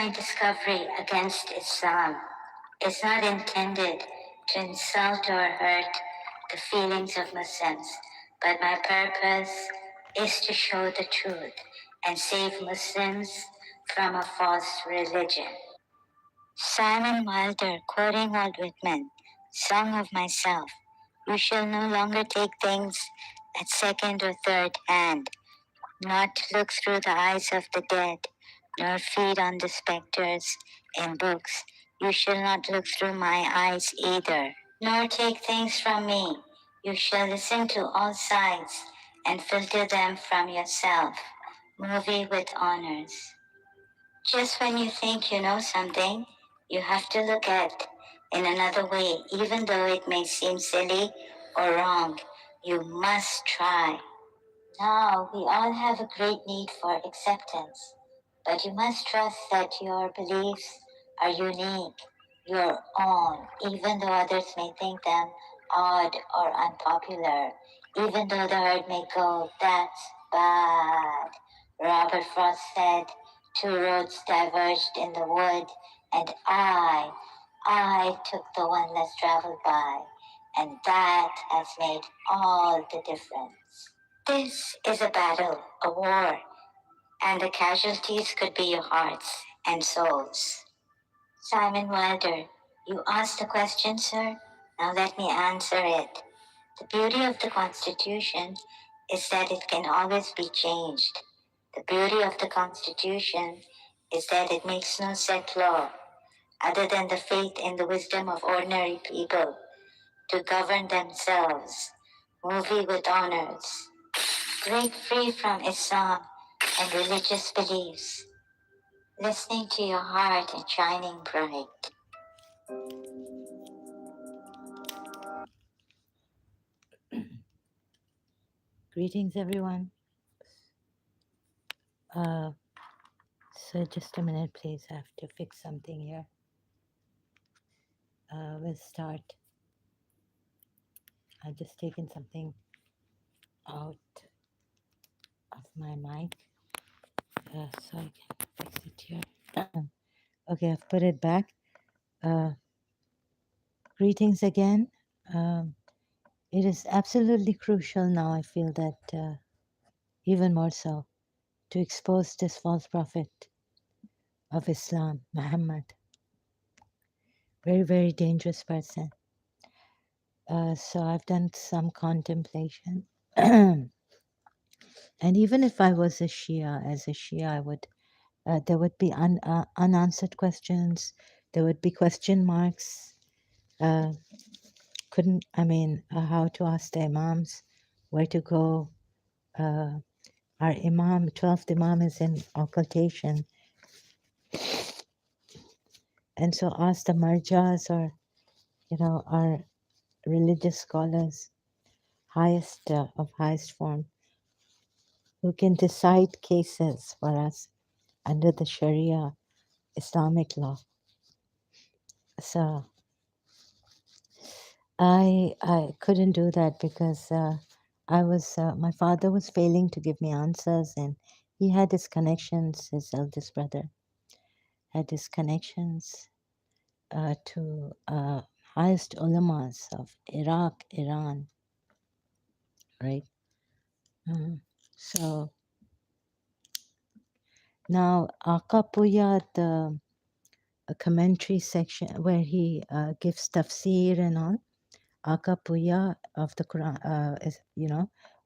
my discovery against Islam is not intended to insult or hurt the feelings of Muslims, but my purpose is to show the truth and save Muslims from a false religion. Simon Wilder, quoting Walt Whitman, Song of Myself, you shall no longer take things at second or third hand, not look through the eyes of the dead, nor feed on the spectres in books. You shall not look through my eyes either, nor take things from me. You shall listen to all sides and filter them from yourself. Movie with honors. Just when you think you know something, you have to look at in another way, even though it may seem silly or wrong. You must try. Now, we all have a great need for acceptance, but you must trust that your beliefs are unique, your own, even though others may think them odd or unpopular, even though the herd may go, that's bad. Robert Frost said, two roads diverged in the wood, and I took the one less traveled by, and that has made all the difference. This is a battle, a war, and the casualties could be your hearts and souls. Simon Wilder, you asked the question, sir. Now let me answer it. The beauty of the Constitution is that it can always be changed. The beauty of the Constitution is that it makes no set law other than the faith and the wisdom of ordinary people to govern themselves. Movie with honors. Break free from Islam and religious beliefs, listening to your heart and shining bright. Greetings, everyone. So just a minute, please. I have to fix something here. We'll start. I've just taken something out of my mic, so I can fix it here. Okay, I've put it back. Greetings again. It is absolutely crucial now, I feel that even more so, to expose this false prophet of Islam, Muhammad. Very, very dangerous person. So I've done some contemplation. And even if I was a Shia, as a Shia, I would, there would be unanswered questions. There would be question marks. How to ask the imams, where to go. Our imam, 12th imam is in occultation. And so ask the marjas or, our religious scholars, highest of highest form, who can decide cases for us under the Sharia Islamic law. So I couldn't do that because my father was failing to give me answers, and he had his connections, his eldest brother had his connections to highest ulamas of Iraq, Iran, right? So now Akapuya, the a commentary section where he gives tafsir and all. Akapuya of the Quran, is,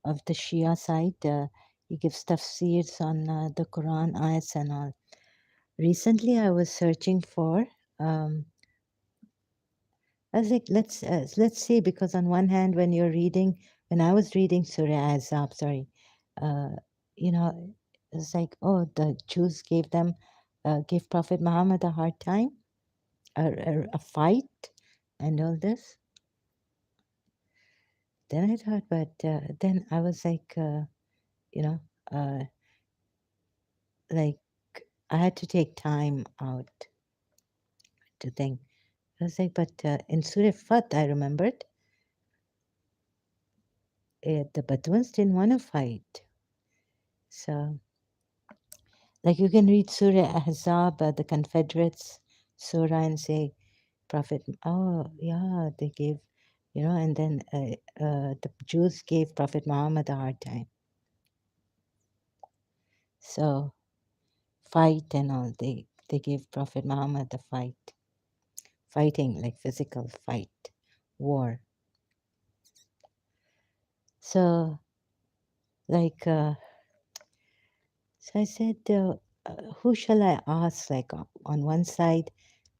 of the Shia side, he gives tafsirs on the Quran ayats and all. Recently, I was searching for. I was like, let's see, because on one hand, when I was reading Surah Azab, it's like, oh, the Jews gave Prophet Muhammad a hard time, a fight, and all this. Then I thought, but then I was like, like I had to take time out to think. I was like, but in Surah Fat, I remembered the Batwans didn't want to fight. So Like you can read Surah Ahzab, the Confederates Surah, and say, Prophet, oh, yeah, they gave, and then the Jews gave Prophet Muhammad a hard time. So, fight and all, they gave Prophet Muhammad a fight. Fighting, like physical fight, war. So, like, so I said, who shall I ask? Like, on one side,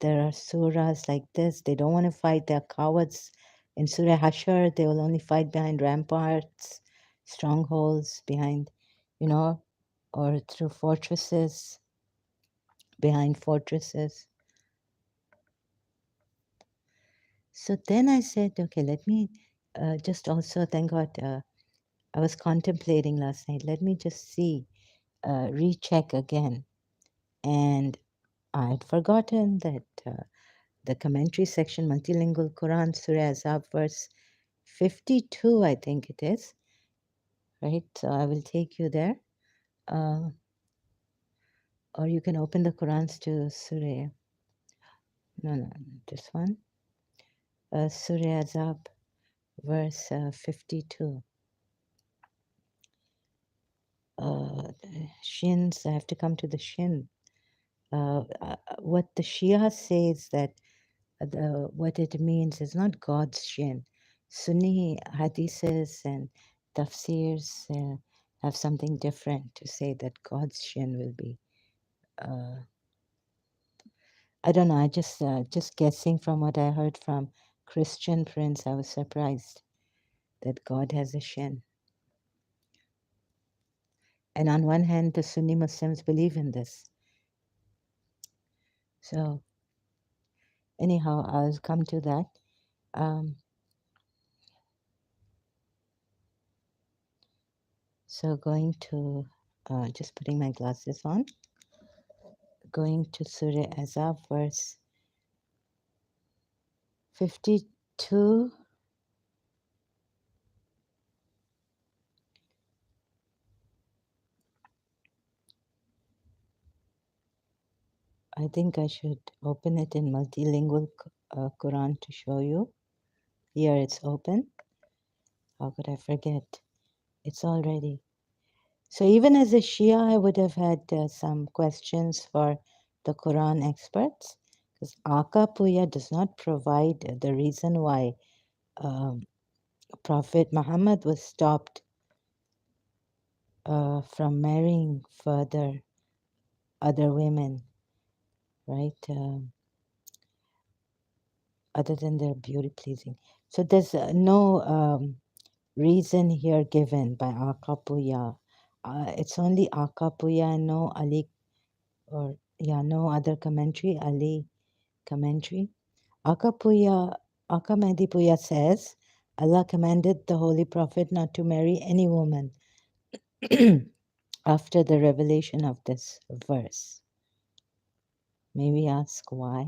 there are surahs like this. They don't want to fight. They're cowards. In Surah Hashar, they will only fight behind ramparts, strongholds, behind, or through fortresses, behind fortresses. So then I said, okay, let me just also, thank God, I was contemplating last night. Let me just see, recheck again. And I had forgotten that the commentary section, multilingual Quran, Surah Azab, verse 52, I think it is, right? So I will take you there. Uh, or you can open the Qurans to Surah, no, this one, Surah Azab, verse 52. Shins, I have to come to the shin. What the Shia says that what it means is not God's shin. Sunni hadiths and tafsirs have something different to say that God's shin will be. I don't know. I just guessing from what I heard from Christian Prince. I was surprised that God has a shin. And on one hand, the Sunni Muslims believe in this. So anyhow, I'll come to that. So going to, just putting my glasses on, going to Surah Azab, verse 52. I think I should open it in multilingual Quran to show you. Here it's open. How could I forget? It's all ready. So even as a Shia, I would have had some questions for the Quran experts, because Aka Puya does not provide the reason why um, Prophet Muhammad was stopped from marrying further other women, right? Other than their beauty pleasing. So there's no reason here given by Akapuya. It's only Akapuya and no Ali, or no other commentary, Ali commentary. Akapuya, Akamedipuya says, Allah commanded the Holy Prophet not to marry any woman after the revelation of this verse. May we ask why?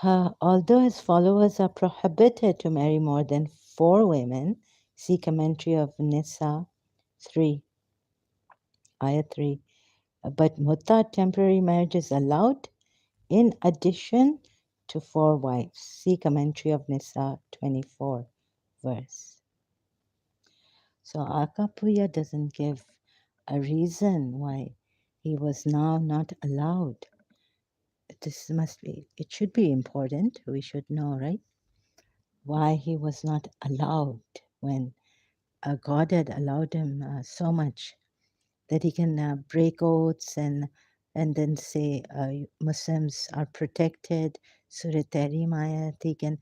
Although his followers are prohibited to marry more than 4 women, see commentary of Nisa 3, Ayah 3. But mutta, temporary marriage, is allowed in addition to 4 wives. See commentary of Nisa 24, verse. So Akapuya doesn't give a reason why he was now not allowed. It should be important. We should know, right? Why he was not allowed when God had allowed him so much that he can break oaths and then say Muslims are protected. Surah Tahrim ayat. He can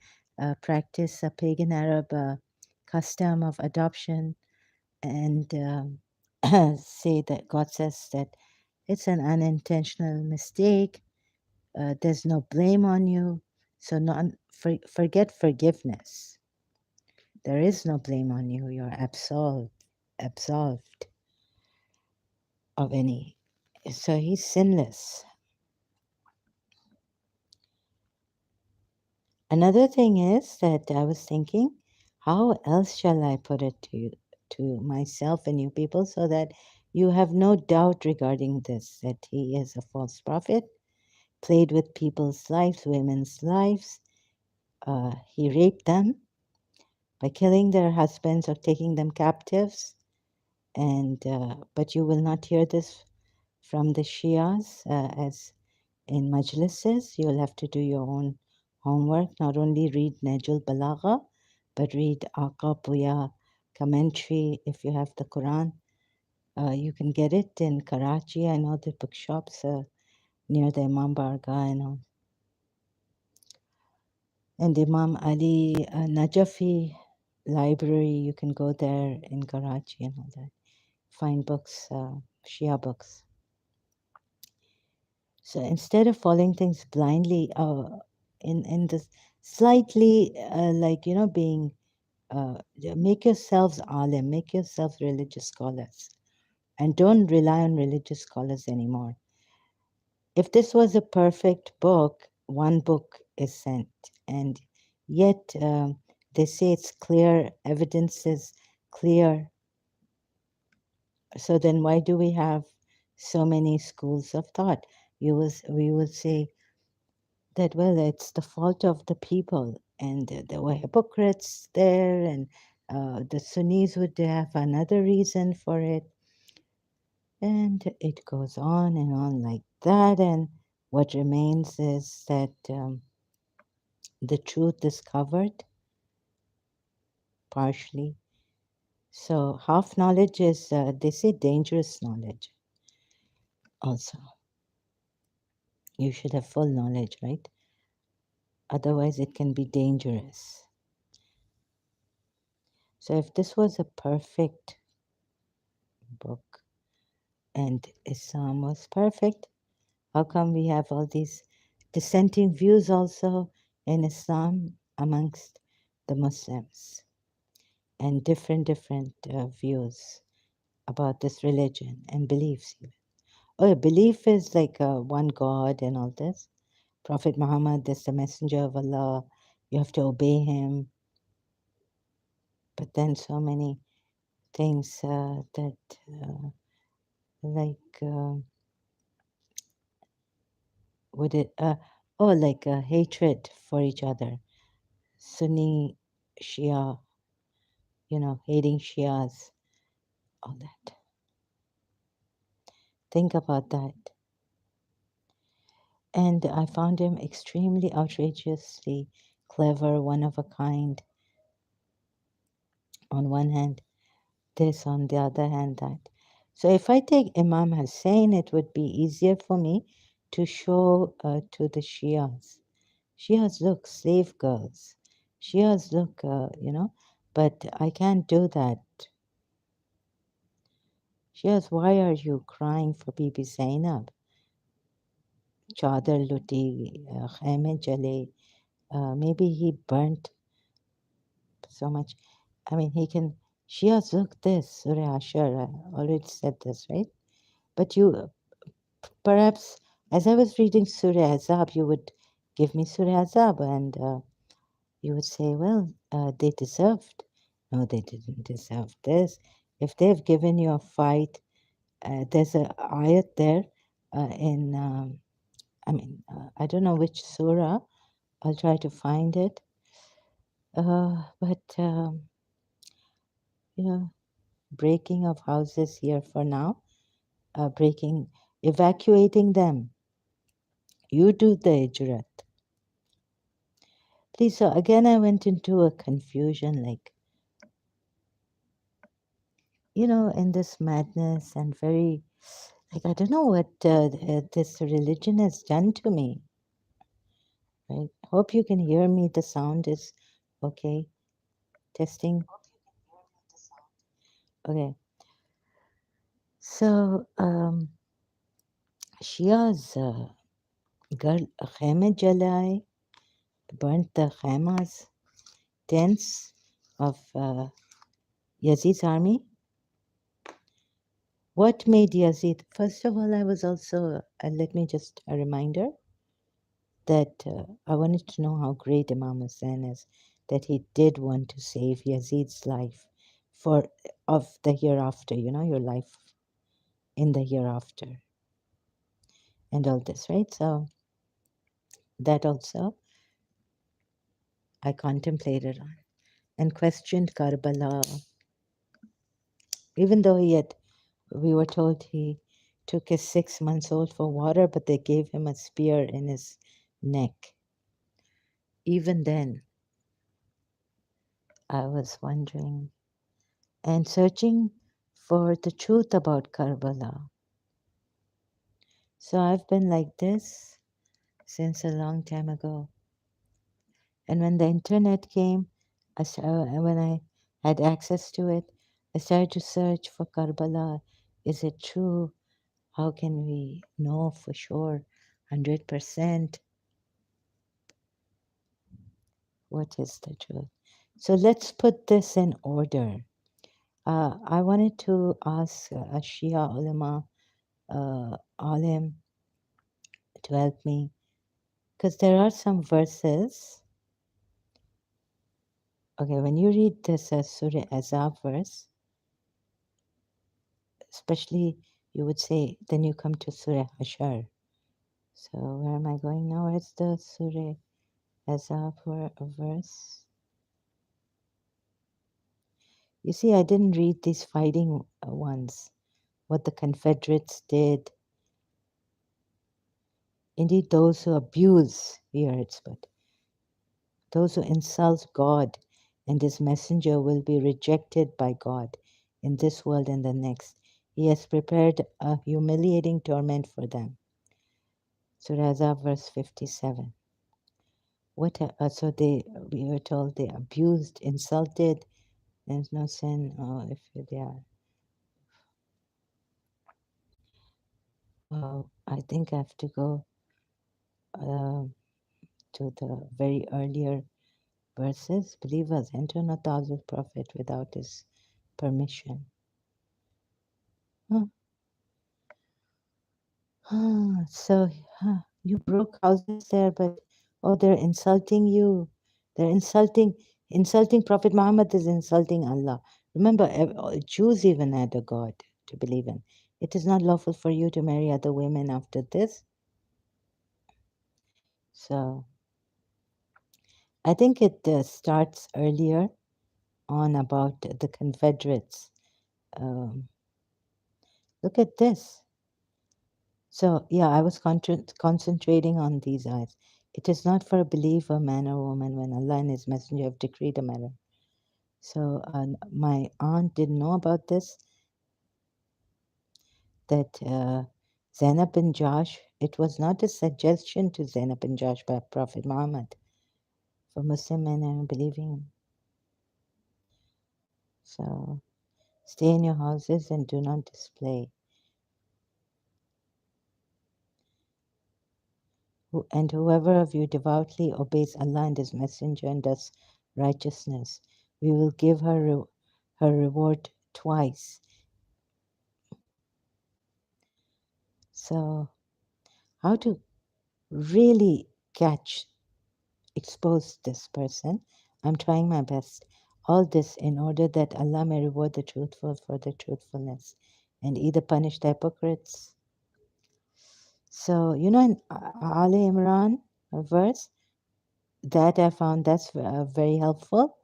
practice a pagan Arab custom of adoption and say that God says that it's an unintentional mistake. There's no blame on you. So forget forgiveness. There is no blame on you. You're absolved of any. So he's sinless. Another thing is that I was thinking, how else shall I put it to myself and you people so that You have no doubt regarding this that he is a false prophet, played with people's lives, women's lives. He raped them by killing their husbands or taking them captives. And but you will not hear this from the Shias as in majlises. You will have to do your own homework. Not only read Najul Balagha, but read Aqa Puya commentary if you have the Quran. You can get it in Karachi. I know the bookshops near the Imam Barga and all. And Imam Ali Najafi library, you can go there in Karachi and all that. Find books, Shia books. So instead of following things blindly, in this slightly like being make yourselves alim, make yourselves religious scholars, and don't rely on religious scholars anymore. If this was a perfect book, one book is sent, and yet they say it's clear, evidence is clear. So then, why do we have so many schools of thought? We will say that, well, it's the fault of the people, and there were hypocrites there, and the Sunnis would have another reason for it. And it goes on and on like that. And what remains is that the truth is covered partially. So, half knowledge is, they say, dangerous knowledge also. You should have full knowledge, right? Otherwise, it can be dangerous. So, if this was a perfect book and Islam was perfect, how come we have all these dissenting views also in Islam amongst the Muslims and different views about this religion and beliefs even? Oh, belief is like one God and all this. Prophet Muhammad is the messenger of Allah. You have to obey him. But then so many things that like would it like hatred for each other. Sunni, Shia, hating Shias, all that. Think about that. And I found him extremely outrageously clever, one of a kind, on one hand, this, on the other hand, that. So if I take Imam Hussein, it would be easier for me to show to the Shias. Shias look slave girls. Shias look, but I can't do that. Shias, why are you crying for Bibi Zainab? Chadar luti, khayme jale. Maybe he burnt so much. I mean, he can. Shias look this, Surah Ashar. I already said this, right? But you, perhaps, as I was reading Surah Azab, you would give me Surah Azab and you would say, well, they deserved. No, they didn't deserve this. If they've given you a fight, there's a ayat there in, I don't know which surah. I'll try to find it. But, you know, breaking of houses here for now, evacuating them. You do the hijrat. Please, so again, I went into a confusion, like, in this madness and very, like, I don't know what this religion has done to me, right? Hope you can hear me. The sound is okay. Testing. Okay. So, Shia's girl, khayme jalai, burnt the khaymas, tents of Yazid's army. What made Yazid? First of all, I was also, let me just a reminder that I wanted to know how great Imam Hussein is, that he did want to save Yazid's life for of the hereafter, your life. in the hereafter and all this, right? So that also I contemplated on and questioned Karbala, even though we were told he took his 6 months old for water, but they gave him a spear in his neck. Even then, I was wondering and searching for the truth about Karbala. So I've been like this since a long time ago. And when the internet came, when I had access to it, I started to search for Karbala. Is it true? How can we know for sure, 100%? What is the truth? So let's put this in order. I wanted to ask a Shia ulama, alim, to help me because there are some verses. Okay, when you read this Surah Azab verse, especially you would say, then you come to Surah Hashar. So where am I going now? Where's the Surah Azab verse? You see, I didn't read these fighting ones, what the Confederates did. Indeed, those who abuse, here it's but those who insult God and His messenger will be rejected by God in this world and the next. He has prepared a humiliating torment for them. Surah Azab, verse 57. So we were told they abused, insulted. There's no sin. Oh, if they are. I think I have to go uh, to the very earlier verses. Believers enter not the house of prophet without his permission. Huh. So you broke houses there, but oh, they're insulting you. They're insulting Prophet Muhammad is insulting Allah. Remember, Jews even had a God to believe in. It is not lawful for you to marry other women after this. So I think it starts earlier on about the Confederates. Um, look at this. So, yeah, I was concentrating on these ayats. It is not for a believer, man or woman, when Allah and His Messenger have decreed a matter. So, my aunt didn't know about this, that Zainab bin Josh, it was not a suggestion to Zainab bin Josh by Prophet Muhammad for Muslim men and believing. So, stay in your houses and do not display. And whoever of you devoutly obeys Allah and His Messenger and does righteousness, we will give her her reward twice. So, how to really expose this person? I'm trying my best. All this in order that Allah may reward the truthful for their truthfulness and either punish the hypocrites. So, in Ali Imran, a verse, that I found that's very helpful.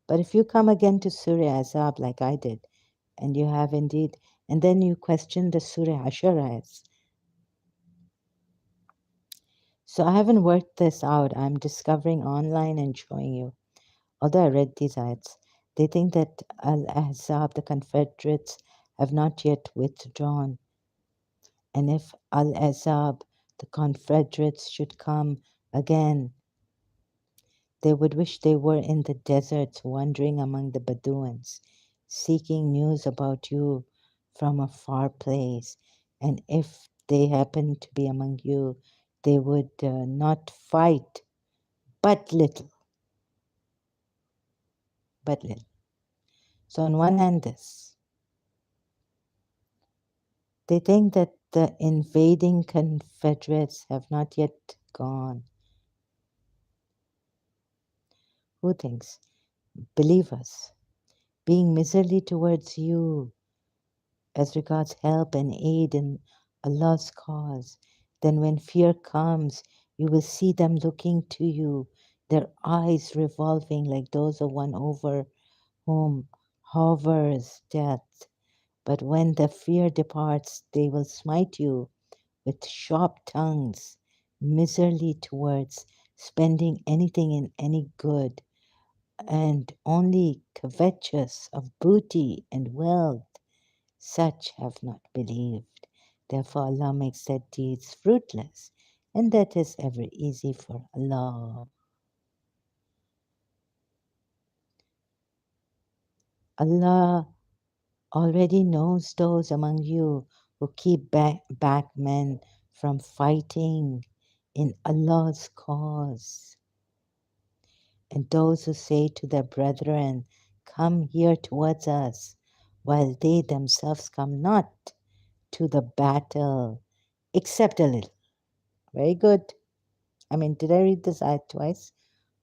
But if you come again to Surah Azab like I did, and you have indeed, and then you question the Surah Ashar ayats. So I haven't worked this out. I'm discovering online and showing you. Although I read these ayats, they think that Al-Ahzab, the Confederates, have not yet withdrawn. And if Al-Ahzab, the Confederates, should come again, they would wish they were in the deserts wandering among the Bedouins, seeking news about you from a far place. And if they happen to be among you, they would not fight but little, but little. So, on one hand, this, they think that the invading Confederates have not yet gone. Who thinks? Believers, being miserly towards you, as regards help and aid in Allah's cause. Then, when fear comes, you will see them looking to you, their eyes revolving like those of one over whom hovers death. But when the fear departs, they will smite you with sharp tongues, miserly towards spending anything in any good, and only covetous of booty and wealth. Such have not believed. Therefore, Allah makes their deeds fruitless, and that is ever easy for Allah. Allah already knows those among you who keep back men from fighting in Allah's cause, and those who say to their brethren, "Come here towards us," while they themselves come not to the battle, except a little. Very good. I mean, did I read this ayat twice?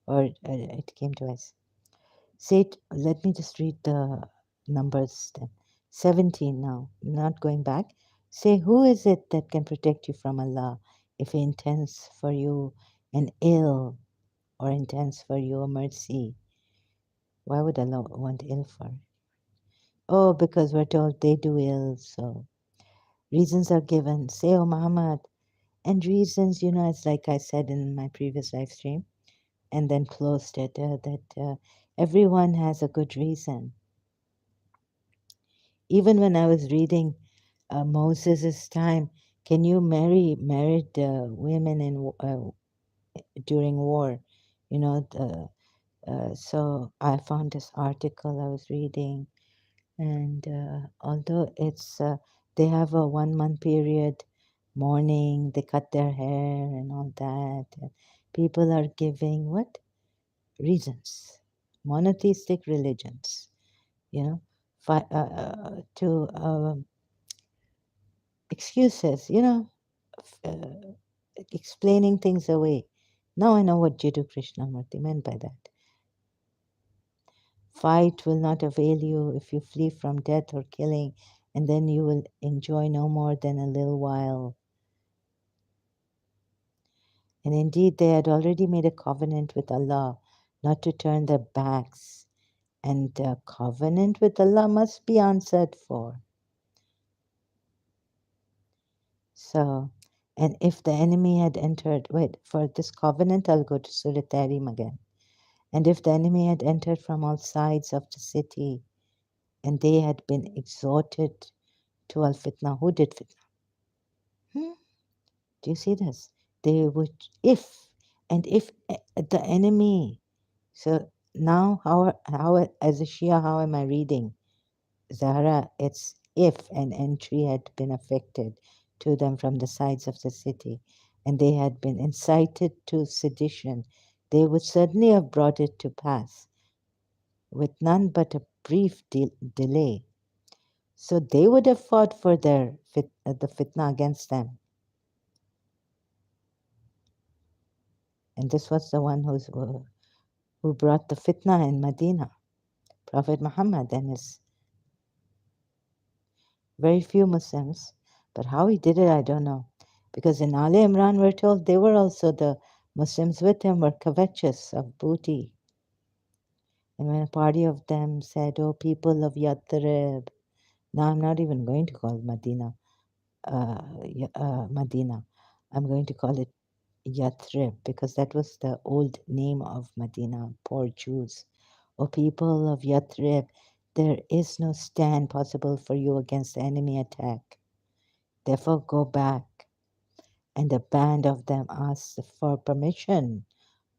Or it came twice? Say it, let me just read the numbers then. 17 now, not going back. Say, who is it that can protect you from Allah if He intends for you an ill or intends for you a mercy? Why would Allah want ill for? Oh, because we're told they do ill, so reasons are given. Say, oh Muhammad, and reasons, it's like I said in my previous live stream, and then closed it, that everyone has a good reason. Even when I was reading Moses' time, can you marry married women during war? So I found this article I was reading, and although they have a 1 month period, mourning, they cut their hair and all that. And people are giving what reasons? Monotheistic religions, you know, to excuses, uh, explaining things away. Now I know what Jiddu Krishnamurti meant by that. Fight will not avail you if you flee from death or killing, and then you will enjoy no more than a little while. And indeed, they had already made a covenant with Allah not to turn their backs, and a covenant with Allah must be answered for. So, and if the enemy had entered, wait, for this covenant, I'll go to Surah Tahrim again. And if the enemy had entered from all sides of the city, and they had been exhorted to al fitna, who did fitna? Do you see this? They would, if the enemy. So now, as a Shia, how am I reading? Zahra, it's if an entry had been effected to them from the sides of the city, and they had been incited to sedition, they would certainly have brought it to pass with none but a brief delay. So they would have fought for the fitna against them. And this was the one who brought the fitna in Medina, Prophet Muhammad and his very few Muslims. But how he did it, I don't know. Because in Ali Imran, we're told they were also the Muslims with him were covetous of booty. And when a party of them said, "Oh, people of Yathrib," now I'm not even going to call Medina, Medina. I'm going to call it Yathrib because that was the old name of Medina, poor Jews. "O people of Yathrib, there is no stand possible for you against the enemy attack. Therefore go back." And a band of them asked for permission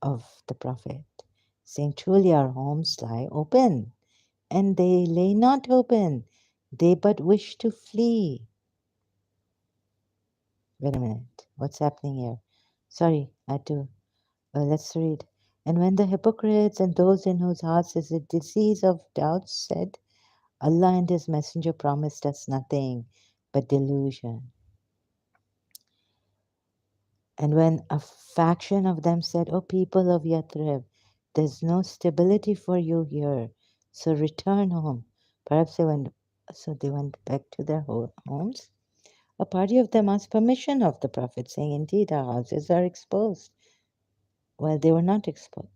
of the Prophet, saying, "Truly our homes lie open, and they lay not open. They but wish to flee." Wait a minute. What's happening here? Sorry, I had to. Let's read. And when the hypocrites and those in whose hearts is a disease of doubt said, "Allah and His Messenger promised us nothing but delusion." And when a faction of them said, "O people of Yathrib, there's no stability for you here, so return home." Perhaps they went, So they went back to their homes. A party of them asked permission of the Prophet, saying, "Indeed, our houses are exposed." Well, they were not exposed.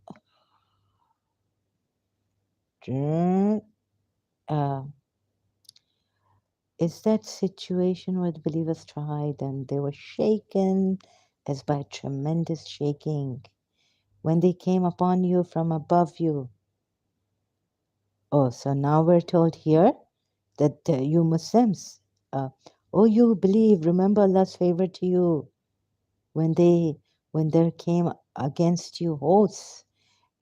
Uh, is that situation where the believers tried and they were shaken as by a tremendous shaking when they came upon you from above you. Oh, so now we're told here that you Muslims, uh, oh, you believe, remember Allah's favor to you when when there came against you hosts,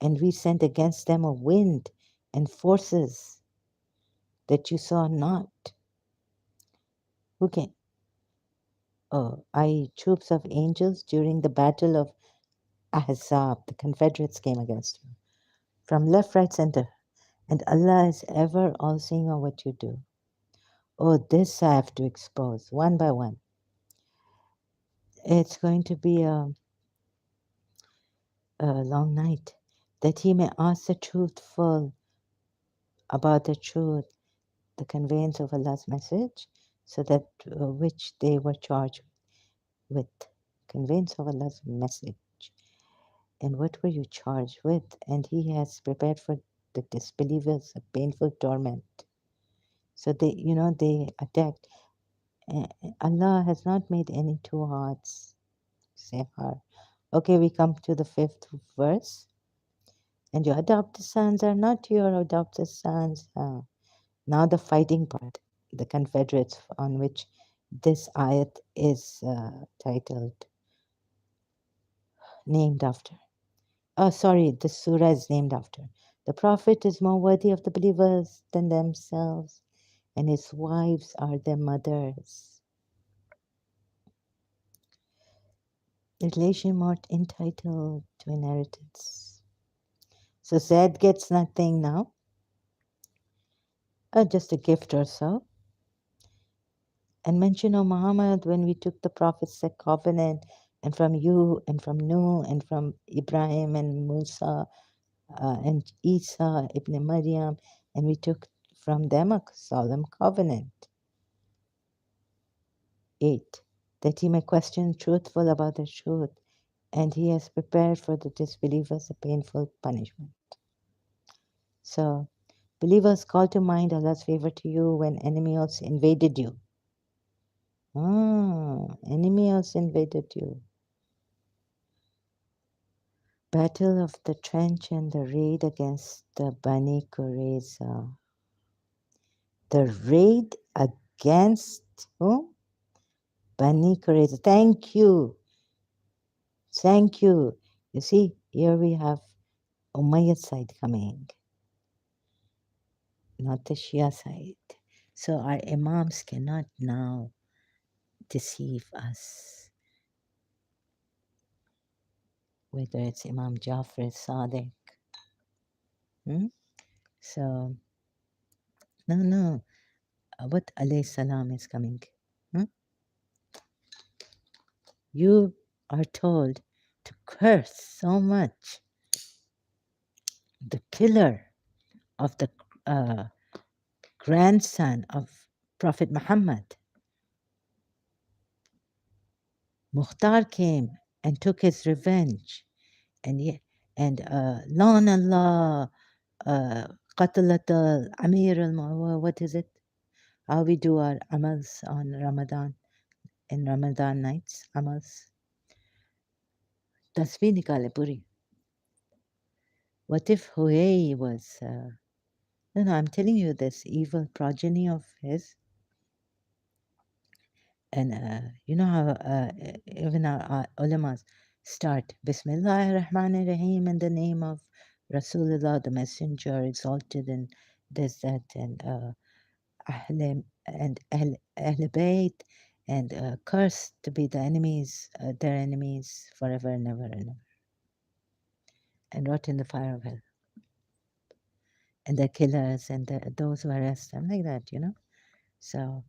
and we sent against them a wind and forces that you saw not. Who came? Oh, troops of angels during the battle of Ahzab. The Confederates came against you from left, right, center. And Allah is ever all seeing on what you do. Oh, this I have to expose one by one. It's going to be a long night, that he may ask the truthful about the truth, the conveyance of Allah's message, so that which they were charged with, conveyance of Allah's message. And what were you charged with? And he has prepared for the disbelievers a painful torment. So they attacked. Allah has not made any two hearts. Say her. Okay, we come to the fifth verse. And your adopted sons are not your adopted sons. Now the fighting part, the Confederates on which this ayat is titled, named after. Oh, sorry, the surah is named after. The Prophet is more worthy of the believers than themselves, and his wives are their mothers. The relation more entitled to inheritance. So Zaid gets nothing now, just a gift or so. And mention, O Muhammad, when we took the Prophet's covenant, and from you, and from Nuh, and from Ibrahim, and Musa, and Isa, Ibn Maryam, and we took from them a solemn covenant. 8. That he may question truthful about the truth, and he has prepared for the disbelievers a painful punishment. So, believers, call to mind Allah's favor to you when enemies invaded you. Enemies invaded you. Battle of the Trench and the raid against the Bani Qurayza. The raid against whom? Bani Qurayza. Thank you. Thank you. You see, here we have Umayyad side coming, not the Shia side. So our Imams cannot now deceive us, whether it's Imam Jafar Sadiq. So, no, what alayhi salam is coming. You are told to curse so much the killer of the grandson of Prophet Muhammad. Mukhtar came and took his revenge, and Lawn Allah, Qatalat al Amir al what is it? How we do our amals on Ramadan, in Ramadan nights, amals. Tasbih nikale puri. What if Huay was, no, I'm telling you this evil progeny of his. And you know how even our ulamas start Bismillah ar-Rahman ar-Rahim in the name of Rasulullah, the messenger, exalted and this, that, and Ahl and Ahl Bayt, and cursed to be the enemies, their enemies forever and ever and ever, and rot in the fire of hell. And the killers and those who arrest them, like that, So,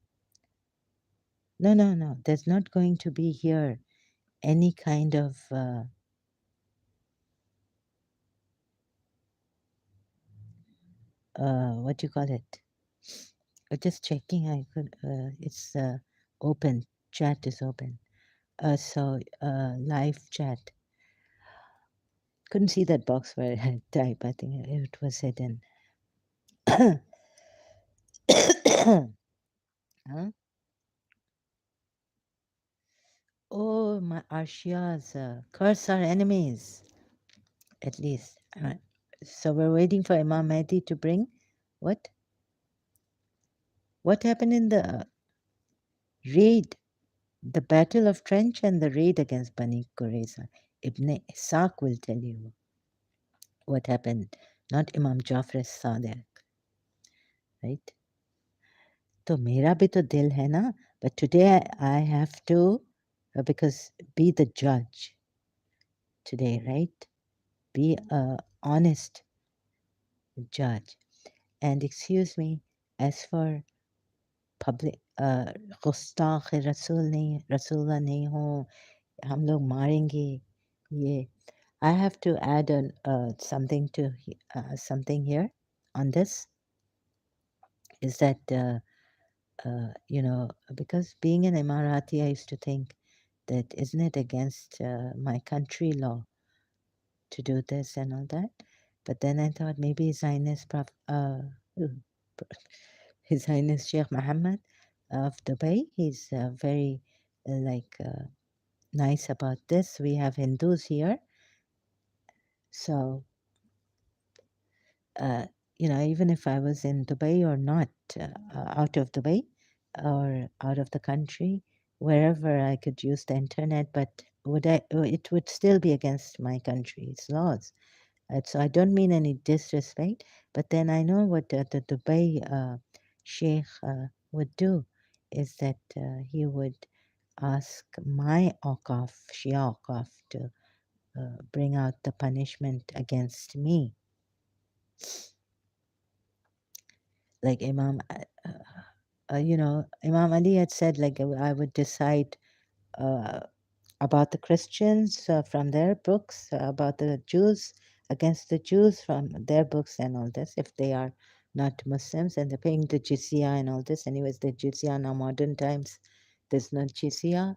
no, there's not going to be here any kind of what do you call it? Just checking. I could. It's open. Chat is open. Live chat. Couldn't see that box where I had type. I think it was hidden. Huh? Oh, my Arshias, curse our enemies, at least. So we're waiting for Imam Mahdi to bring what? What happened in the raid? The Battle of Trench and the raid against Bani Qurayza. Ibn Ishaq will tell you what happened, not Imam Jafar Sadiq, right? तो मेरा भी तो दिल है ना, but today I have to, because be the judge today, right? Be a honest judge. And excuse me, as for public, गुस्ताख रसूल नहीं, रसूलullah नहीं हो, हम लोग मारेंगे, ये. I have to add something here on this, is that because being an Emirati, I used to think that isn't it against my country law to do this and all that. But then I thought maybe His Highness Sheikh Mohammed of Dubai, he's very nice about this. We have Hindus here, so uh, even if I was in Dubai or not, out of Dubai or out of the country, wherever I could use the internet, but it would still be against my country's laws. So I don't mean any disrespect, but then I know what the Dubai sheikh would do is that he would ask my Awqaf, Shia Awqaf, to bring out the punishment against me. Like Imam Ali had said, like I would decide uh, about the Christians from their books, about the Jews against the Jews from their books and all this, if they are not Muslims and they're paying the jizya and all this. Anyways, the jizya now modern times, there's no jizya.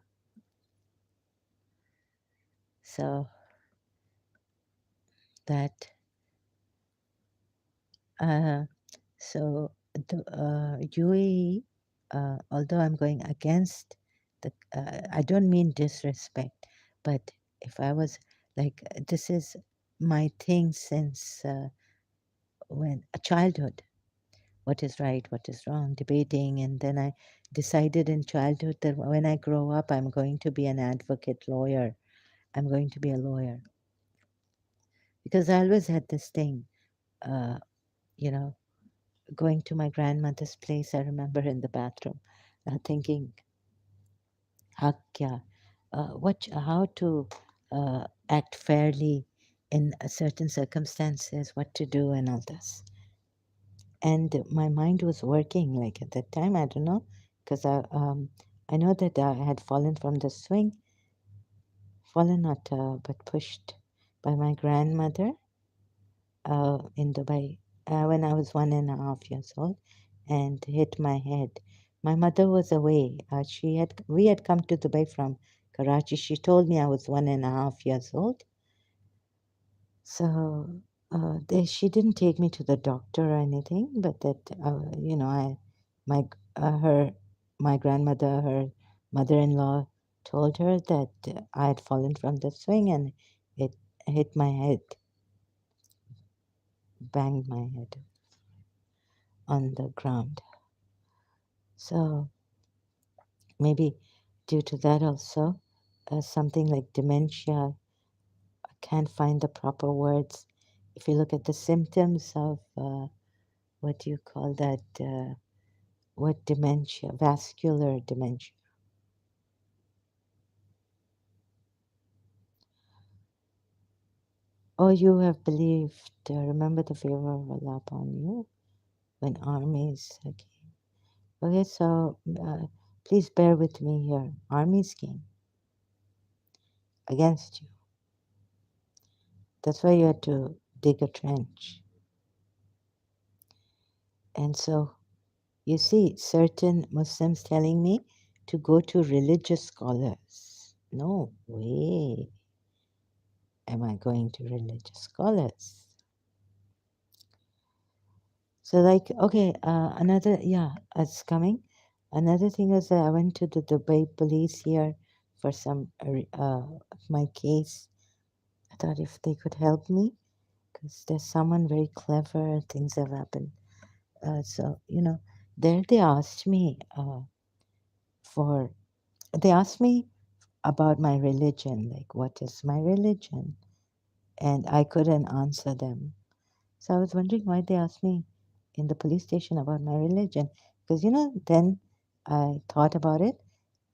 So that, uh, so the UAE, although I'm going against I don't mean disrespect, but if I was like, this is my thing since when a childhood, what is right, what is wrong, debating, and then I decided in childhood that when I grow up, I'm going to be an advocate lawyer. I'm going to be a lawyer because I always had this thing, uh, you know, going to my grandmother's place. I remember in the bathroom, thinking, how kya, how to act fairly in certain circumstances, what to do, and all this. And my mind was working like at that time. I don't know because I know that I had fallen from the swing, fallen not but pushed by my grandmother in Dubai when I was 1.5 years old, and hit my head. My mother was away. We had come to Dubai from Karachi. She told me I was 1.5 years old. So she didn't take me to the doctor or anything, but that my her my grandmother, her mother-in-law, told her that I had fallen from the swing and it hit my head, banged my head on the ground. So maybe due to that also, something like dementia. I can't find the proper words. If you look at the symptoms of what do you call that? What dementia? Vascular dementia. Oh, you have believed. Remember the favor of Allah upon you when armies came. Okay, so please bear with me here. Armies came against you. That's why you had to dig a trench. And so You see, certain Muslims telling me to go to religious scholars. No way am I going to religious scholars. So, like, okay, another, yeah, it's coming. Another thing is that I went to the Dubai police here for some my case. I thought if they could help me, because there's someone very clever, things have happened. So, there they asked me for, they asked me about my religion, like, what is my religion? And I couldn't answer them. So I was wondering why they asked me in the police station about my religion. Because, then I thought about it,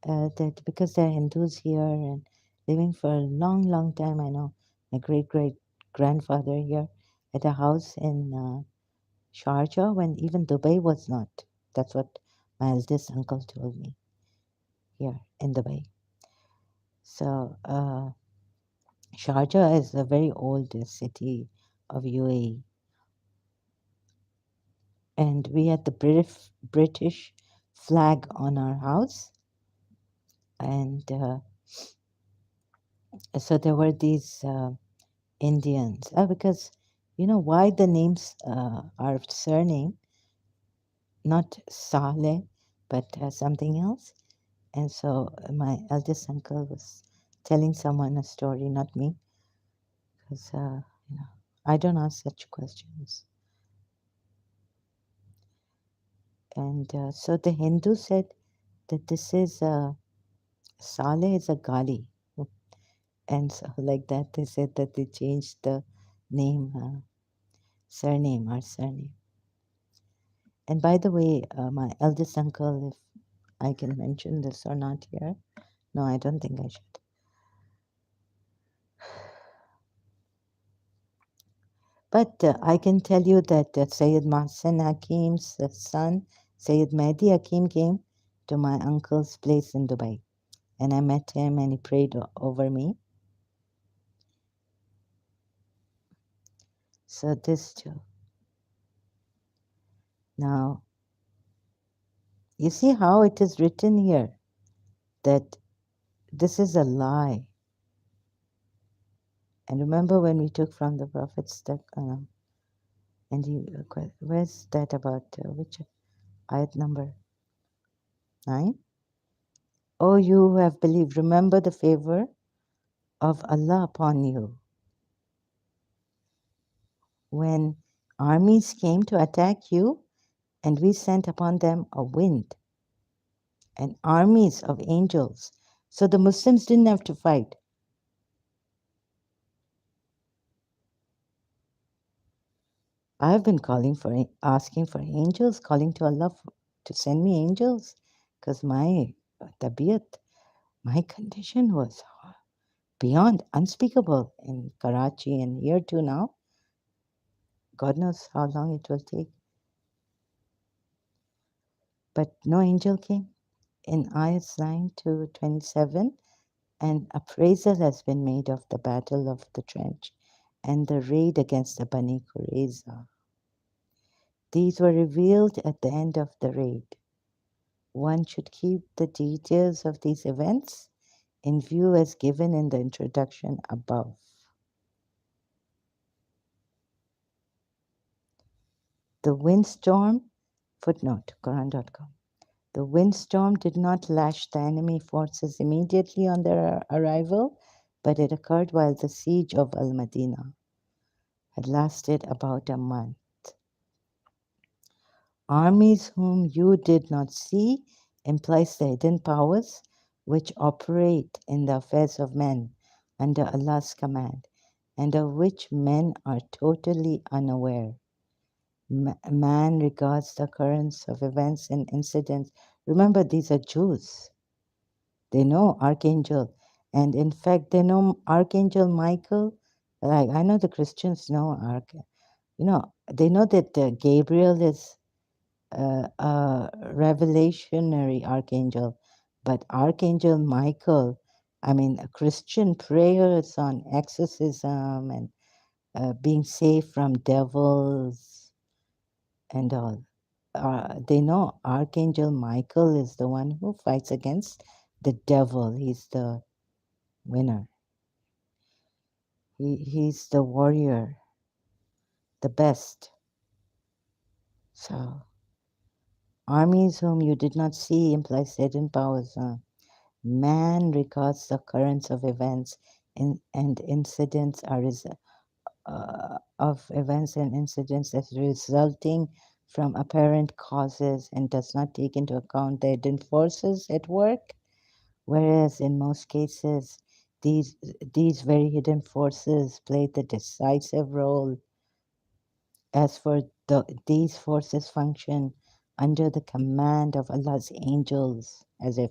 that because they're Hindus here and living for a long, long time, I know my great great grandfather here had a house in Sharjah when even Dubai was not. That's what my eldest uncle told me here in Dubai. So, Sharjah is a very old city of UAE, and we had the British flag on our house, and so there were these Indians. Because why the names are surname, not Saleh, but something else. And so my eldest uncle was telling someone a story, not me, because I don't ask such questions. And so the Hindu said that this is Saleh is a Gali. And so, like that, they said that they changed the name, surname, our surname. And by the way, my eldest uncle, if I can mention this or not here, no, I don't think I should. But I can tell you that Sayyid Mahsen Hakim's son, Sayyid Mehdi Hakim, came to my uncle's place in Dubai. And I met him and he prayed over me. So this too. Now, you see how it is written here that this is a lie. And remember when we took from the prophets that, and you, where's that about which ayat number 9? Oh, you who have believed, remember the favor of Allah upon you when armies came to attack you, and we sent upon them a wind and armies of angels. So the Muslims didn't have to fight. I've been asking for angels, calling to Allah to send me angels, because my tabiyat, my condition was beyond unspeakable in Karachi and here too now. God knows how long it will take. But no angel came. In ayahs 9 to 27, an appraisal has been made of the Battle of the Trench and the raid against the Bani Qurayza. These were revealed at the end of the raid. One should keep the details of these events in view as given in the introduction above. The windstorm, footnote, Quran.com. The windstorm did not lash the enemy forces immediately on their arrival, but it occurred while the siege of Al Madinah had lasted about a month. Armies whom you did not see implies the hidden powers which operate in the affairs of men under Allah's command, and of which men are totally unaware. Man regards the occurrence of events and incidents. Remember, these are Jews. They know Archangel, and in fact, they know Archangel Michael. Like I know the Christians know they know that Gabriel is a revelationary archangel, but Archangel Michael, I mean, Christian prayers on exorcism and being safe from devils and all. they know Archangel Michael is the one who fights against the devil. He's the winner. He's the warrior, the best. So, armies whom you did not see implies hidden powers. Man records the occurrence of events and incidents of events and incidents as resulting from apparent causes and does not take into account the hidden forces at work, whereas in most cases these these very hidden forces play the decisive role. As for these forces function under the command of Allah's angels, as if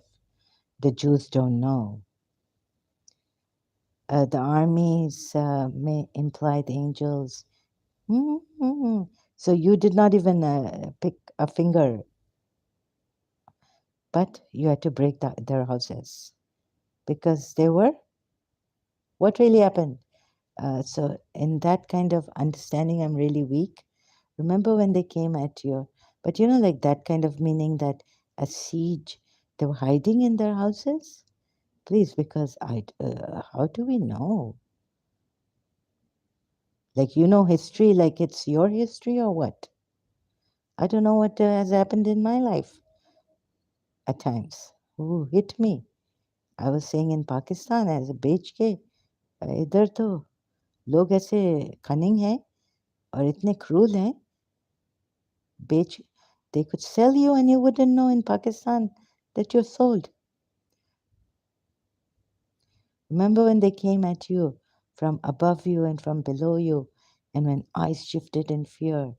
the Jews don't know. The armies may imply the angels. Mm-hmm. So you did not even pick a finger, but you had to break their houses because they were. What really happened? So, in that kind of understanding, I'm really weak. Remember when they came at you? But like that kind of meaning that a siege, they were hiding in their houses? Please, because how do we know? Like, history like it's your history or what? I don't know what has happened in my life at times. Ooh, hit me. I was saying in Pakistan as a बेच के इधर तो लोग ऐसे cunning हैं और इतने cruel हैं बेच they could sell you and you wouldn't know in Pakistan that you're sold. Remember when they came at you from above you and from below you, and when eyes shifted in fear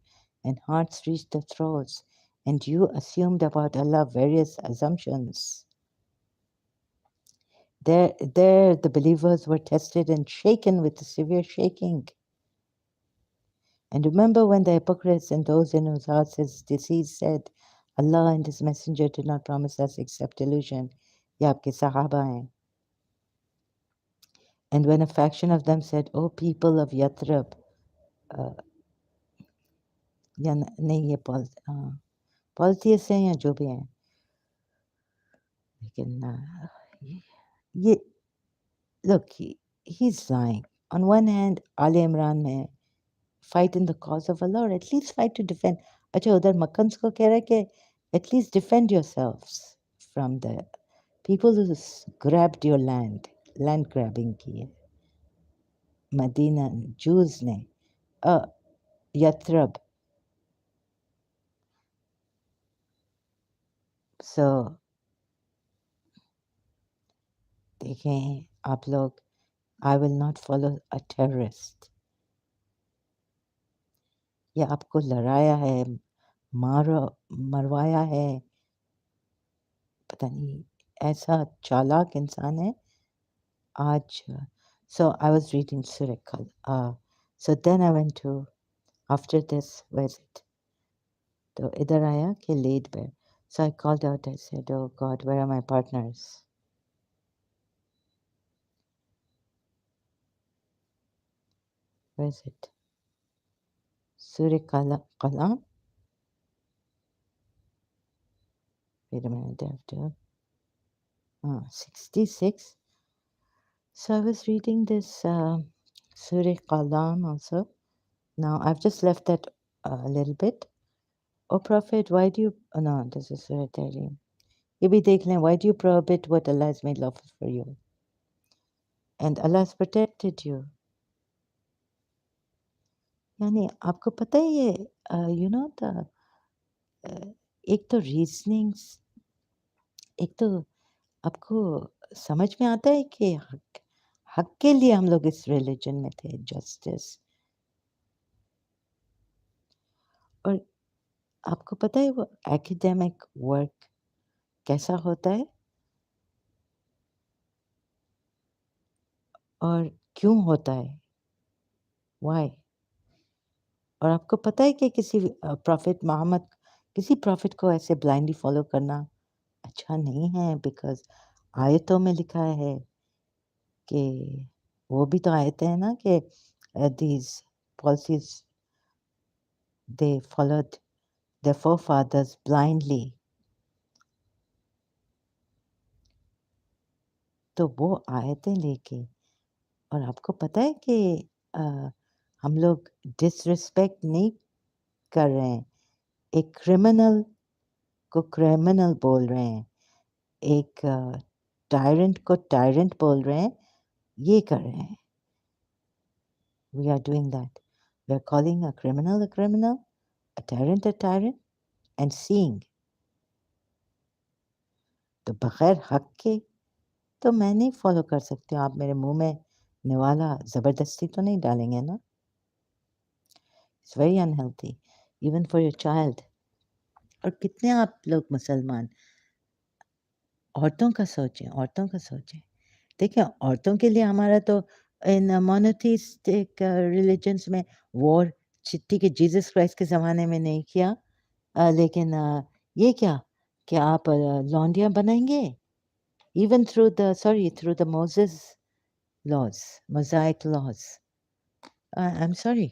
and hearts reached the throats, and you assumed about Allah various assumptions. There, the believers were tested and shaken with a severe shaking. And remember when the hypocrites and those in whose hearts is disease said, Allah and His Messenger did not promise us except delusion. ये आपके सहाबा हैं. And when a faction of them said, O people of Yathrib, या नहीं ये पॉलिटियस हैं या जो भी हैं, लेकिन ये look, he's lying. On one hand, Ali Imran में fight in the cause of Allah or at least fight to defend. अच्छा उधर मक्कन्स को कह रहा है कि at least defend yourselves from the people who grabbed your land grabbing की है. Medina Jews ने Yathrib. So देखें आप लोग, I will not follow a terrorist. या आपको लड़ाया है, मरवाया है, पता नहीं ऐसा चालाक इंसान है आज. So I was reading Surah Kal. So then I went to, after this, where is it? तो इधर आया कि laid bare. So I called out, I said, oh God, where are my partners? Where is it? Surah Qalam? Wait a minute, I have to. 66. So I was reading this Surah Qalam also. Now I've just left that a little bit. Oh Prophet, why do you... Oh, no, this is Surah Tahrim. ये भी देख लें, why do you prohibit what Allah has made lawful for you? And Allah has protected you. यानी आपको पता है ये you know the एक तो reasonings, एक तो आपको समझ में आता है कि हक के लिए हम लोग इस रिलीजन में थे, जस्टिस. और आपको पता है वो एकेडमिक वर्क कैसा होता है और क्यों होता है, वाई. और आपको पता है कि किसी प्रॉफिट मोहम्मद, किसी प्रॉफिट को ऐसे ब्लाइंडली फॉलो करना अच्छा नहीं है, बिकॉज आयतों में लिखा है कि वो भी तो आयतें हैं ना कि these policies they followed their forefathers blindly. तो वो आयतें लेके और आपको पता है कि अ, हम लोग डिसरिस्पेक्ट नहीं कर रहे हैं एक क्रिमिनल को क्रिमिनल बोल रहे हैं एक टायरेंट को टायरेंट बोल रहे हैं ये कर रहे हैं we are doing that we are calling a criminal a tyrant and seeing तो बगैर हक के तो मैं नहीं फॉलो कर सकती हूँ आप मेरे मुंह में निवाला ज़बरदस्ती तो नहीं डालेंगे ना it's very unhealthy even for your child और कितने आप लोग मुसलमान औरतों का सोचें देखिए औरतों के लिए हमारा तो इन मोनोथीस्टिक रिलीजन्स में वॉर चिट्ठी के जीसस क्राइस्ट के ज़माने में नहीं किया लेकिन ये क्या कि आप लॉन्डियाँ बनाएंगे even through the Moses laws mosaic laws I'm sorry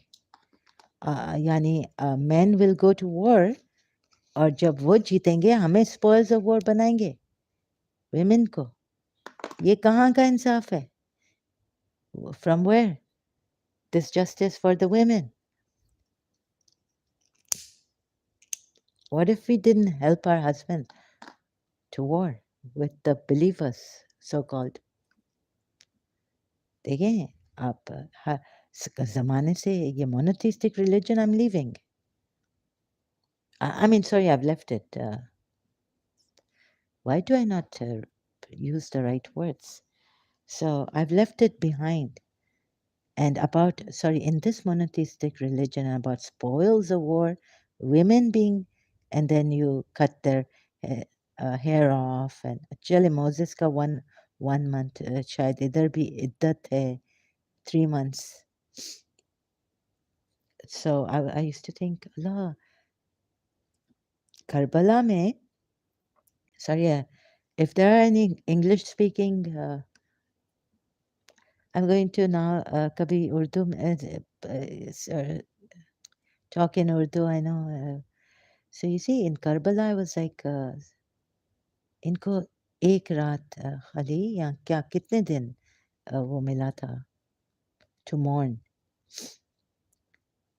यानी men will go to war और जब वो जीतेंगे हमें spoils of war बनाएंगे women को ये कहाँ का इंसाफ है from where this justice for the women what if we didn't help our husband to war with the believers so called देखें आप ज़माने से ये monotheistic religion I'm leaving I mean sorry I've left it why do I not use the right words so I've left it behind and about sorry in this monotheistic religion about spoils of war women being and then you cut their hair off and actually Moses ka 1 month शायद इधर भी इद्दत है 3 months so I used to think Allah Karbala mein sorry if there are any English speaking I'm going to now kabhi Urdu talk in Urdu I know so you see in Karbala I was like इनको एक रात खाली या क्या कितने दिन वो मिला था to mourn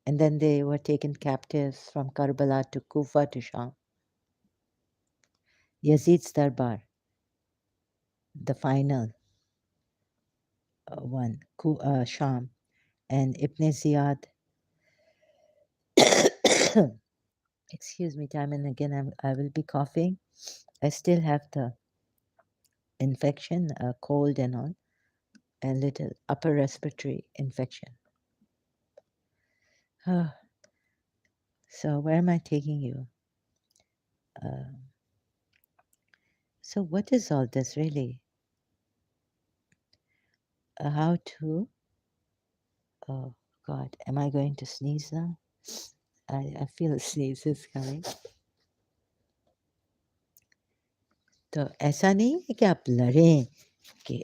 and then they were taken captives from Karbala to Kufa to Sham Yazid's Darbar the final one Sham and Ibn Ziyad excuse me time and again I will be coughing I still have the infection cold and all a little upper respiratory infection so where am I taking you uh, so what is all this really how to oh god am I going to sneeze now I feel a sneeze is coming तो ऐसा नहीं है कि आप लड़ें कि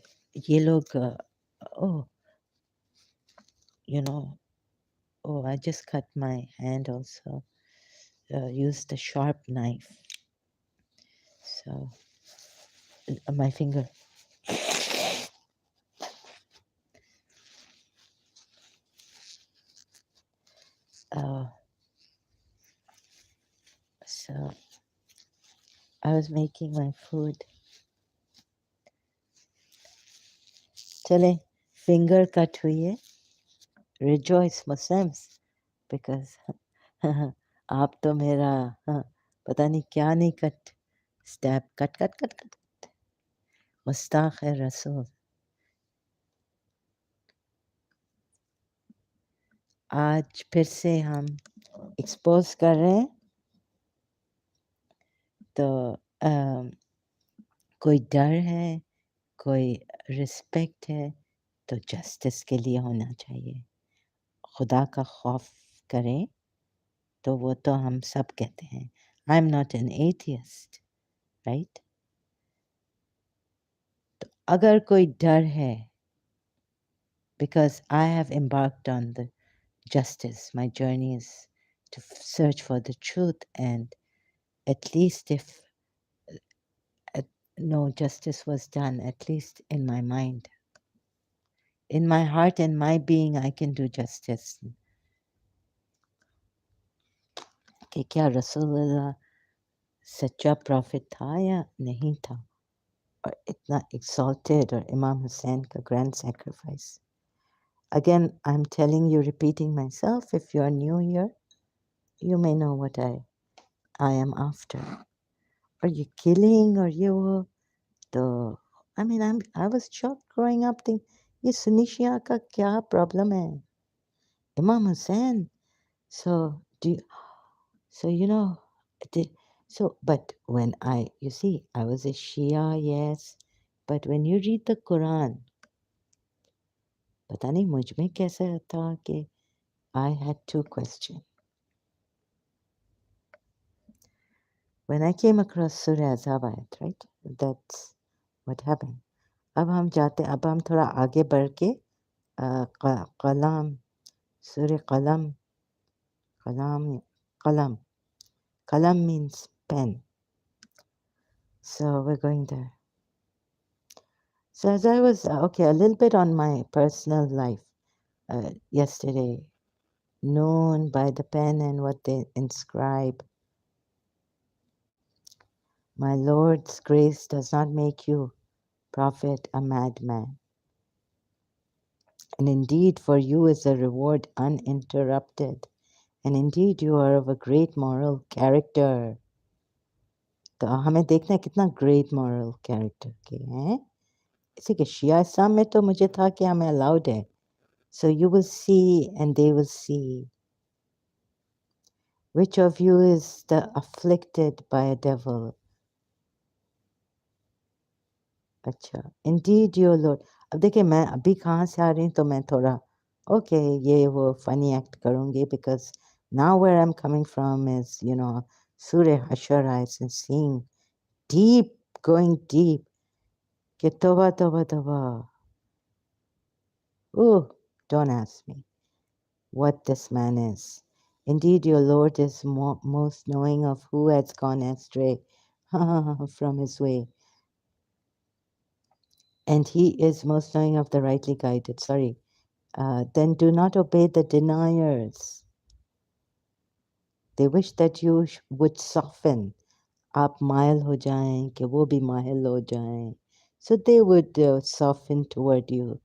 ये लोग oh you know oh I just cut my hand also used a sharp knife so my finger uh, so I was making my food चले finger cut हुई है rejoice Muslims because आप तो मेरा पता नहीं क्या नहीं cut step cut cut cut cut Mushtaq है रसूल आज फिर से हम एक्सपोज कर रहे हैं तो कोई डर है कोई रिस्पेक्ट है तो जस्टिस के लिए होना चाहिए खुदा का खौफ करें तो वो तो हम सब कहते हैं I am not an atheist right तो अगर कोई डर है because I have embarked on the justice my journey is to search for the truth, and at least if uh, no justice was done, at least in my mind, in my heart and my being, I can do justice. कि क्या रसूलुल्लाह सच्चा profit था या नहीं था, or itna exalted, or Imam Hussein ka grand sacrifice. Again, I'm telling you, repeating myself, if you are new here, you may know what I am after. Are you killing, or you the I mean, I was shocked growing up thinking, ये Sunni Shia का क्या problem है? Imam Hussein. So do you, so you know the, so but when you see, I was a Shia, yes, but when you read the Quran, पता नहीं मुझ में कैसा था कि I had two questions. When I came across Surah Azabiyat, right? That's what happened. अब हम थोड़ा आगे बढ़ के कलाम सूर्य कलाम kalam means pen. So we're going there. So as I was okay, a little bit on my personal life yesterday, known by the pen and what they inscribe. My Lord's grace does not make you, prophet, a madman. And indeed, for you is a reward uninterrupted. And indeed, you are of a great moral character. तो हमें देखना है कितना great moral character के हैं. इसी के शिया इस्लाम में तो मुझे था कि हमें allowed है. So you will see and they will see. Which of you is the afflicted by a devil? अच्छा, indeed your Lord. अब देखिए मैं अभी कहाँ से आ रही हूँ तो मैं थोड़ा okay ये वो funny act करूँगी because now where I'm coming from is Surah Hashar eyes and seeing deep, going deep. कि तोबा तोबा तोबा. Oh, don't ask me what this man is. Indeed, your Lord is most knowing of who has gone astray from his way. And he is most knowing of the rightly guided. Sorry. Then do not obey the deniers. They wish that you would soften. आप मायल हो जाएं कि वो भी मायल हो जाएं. So they would soften toward you.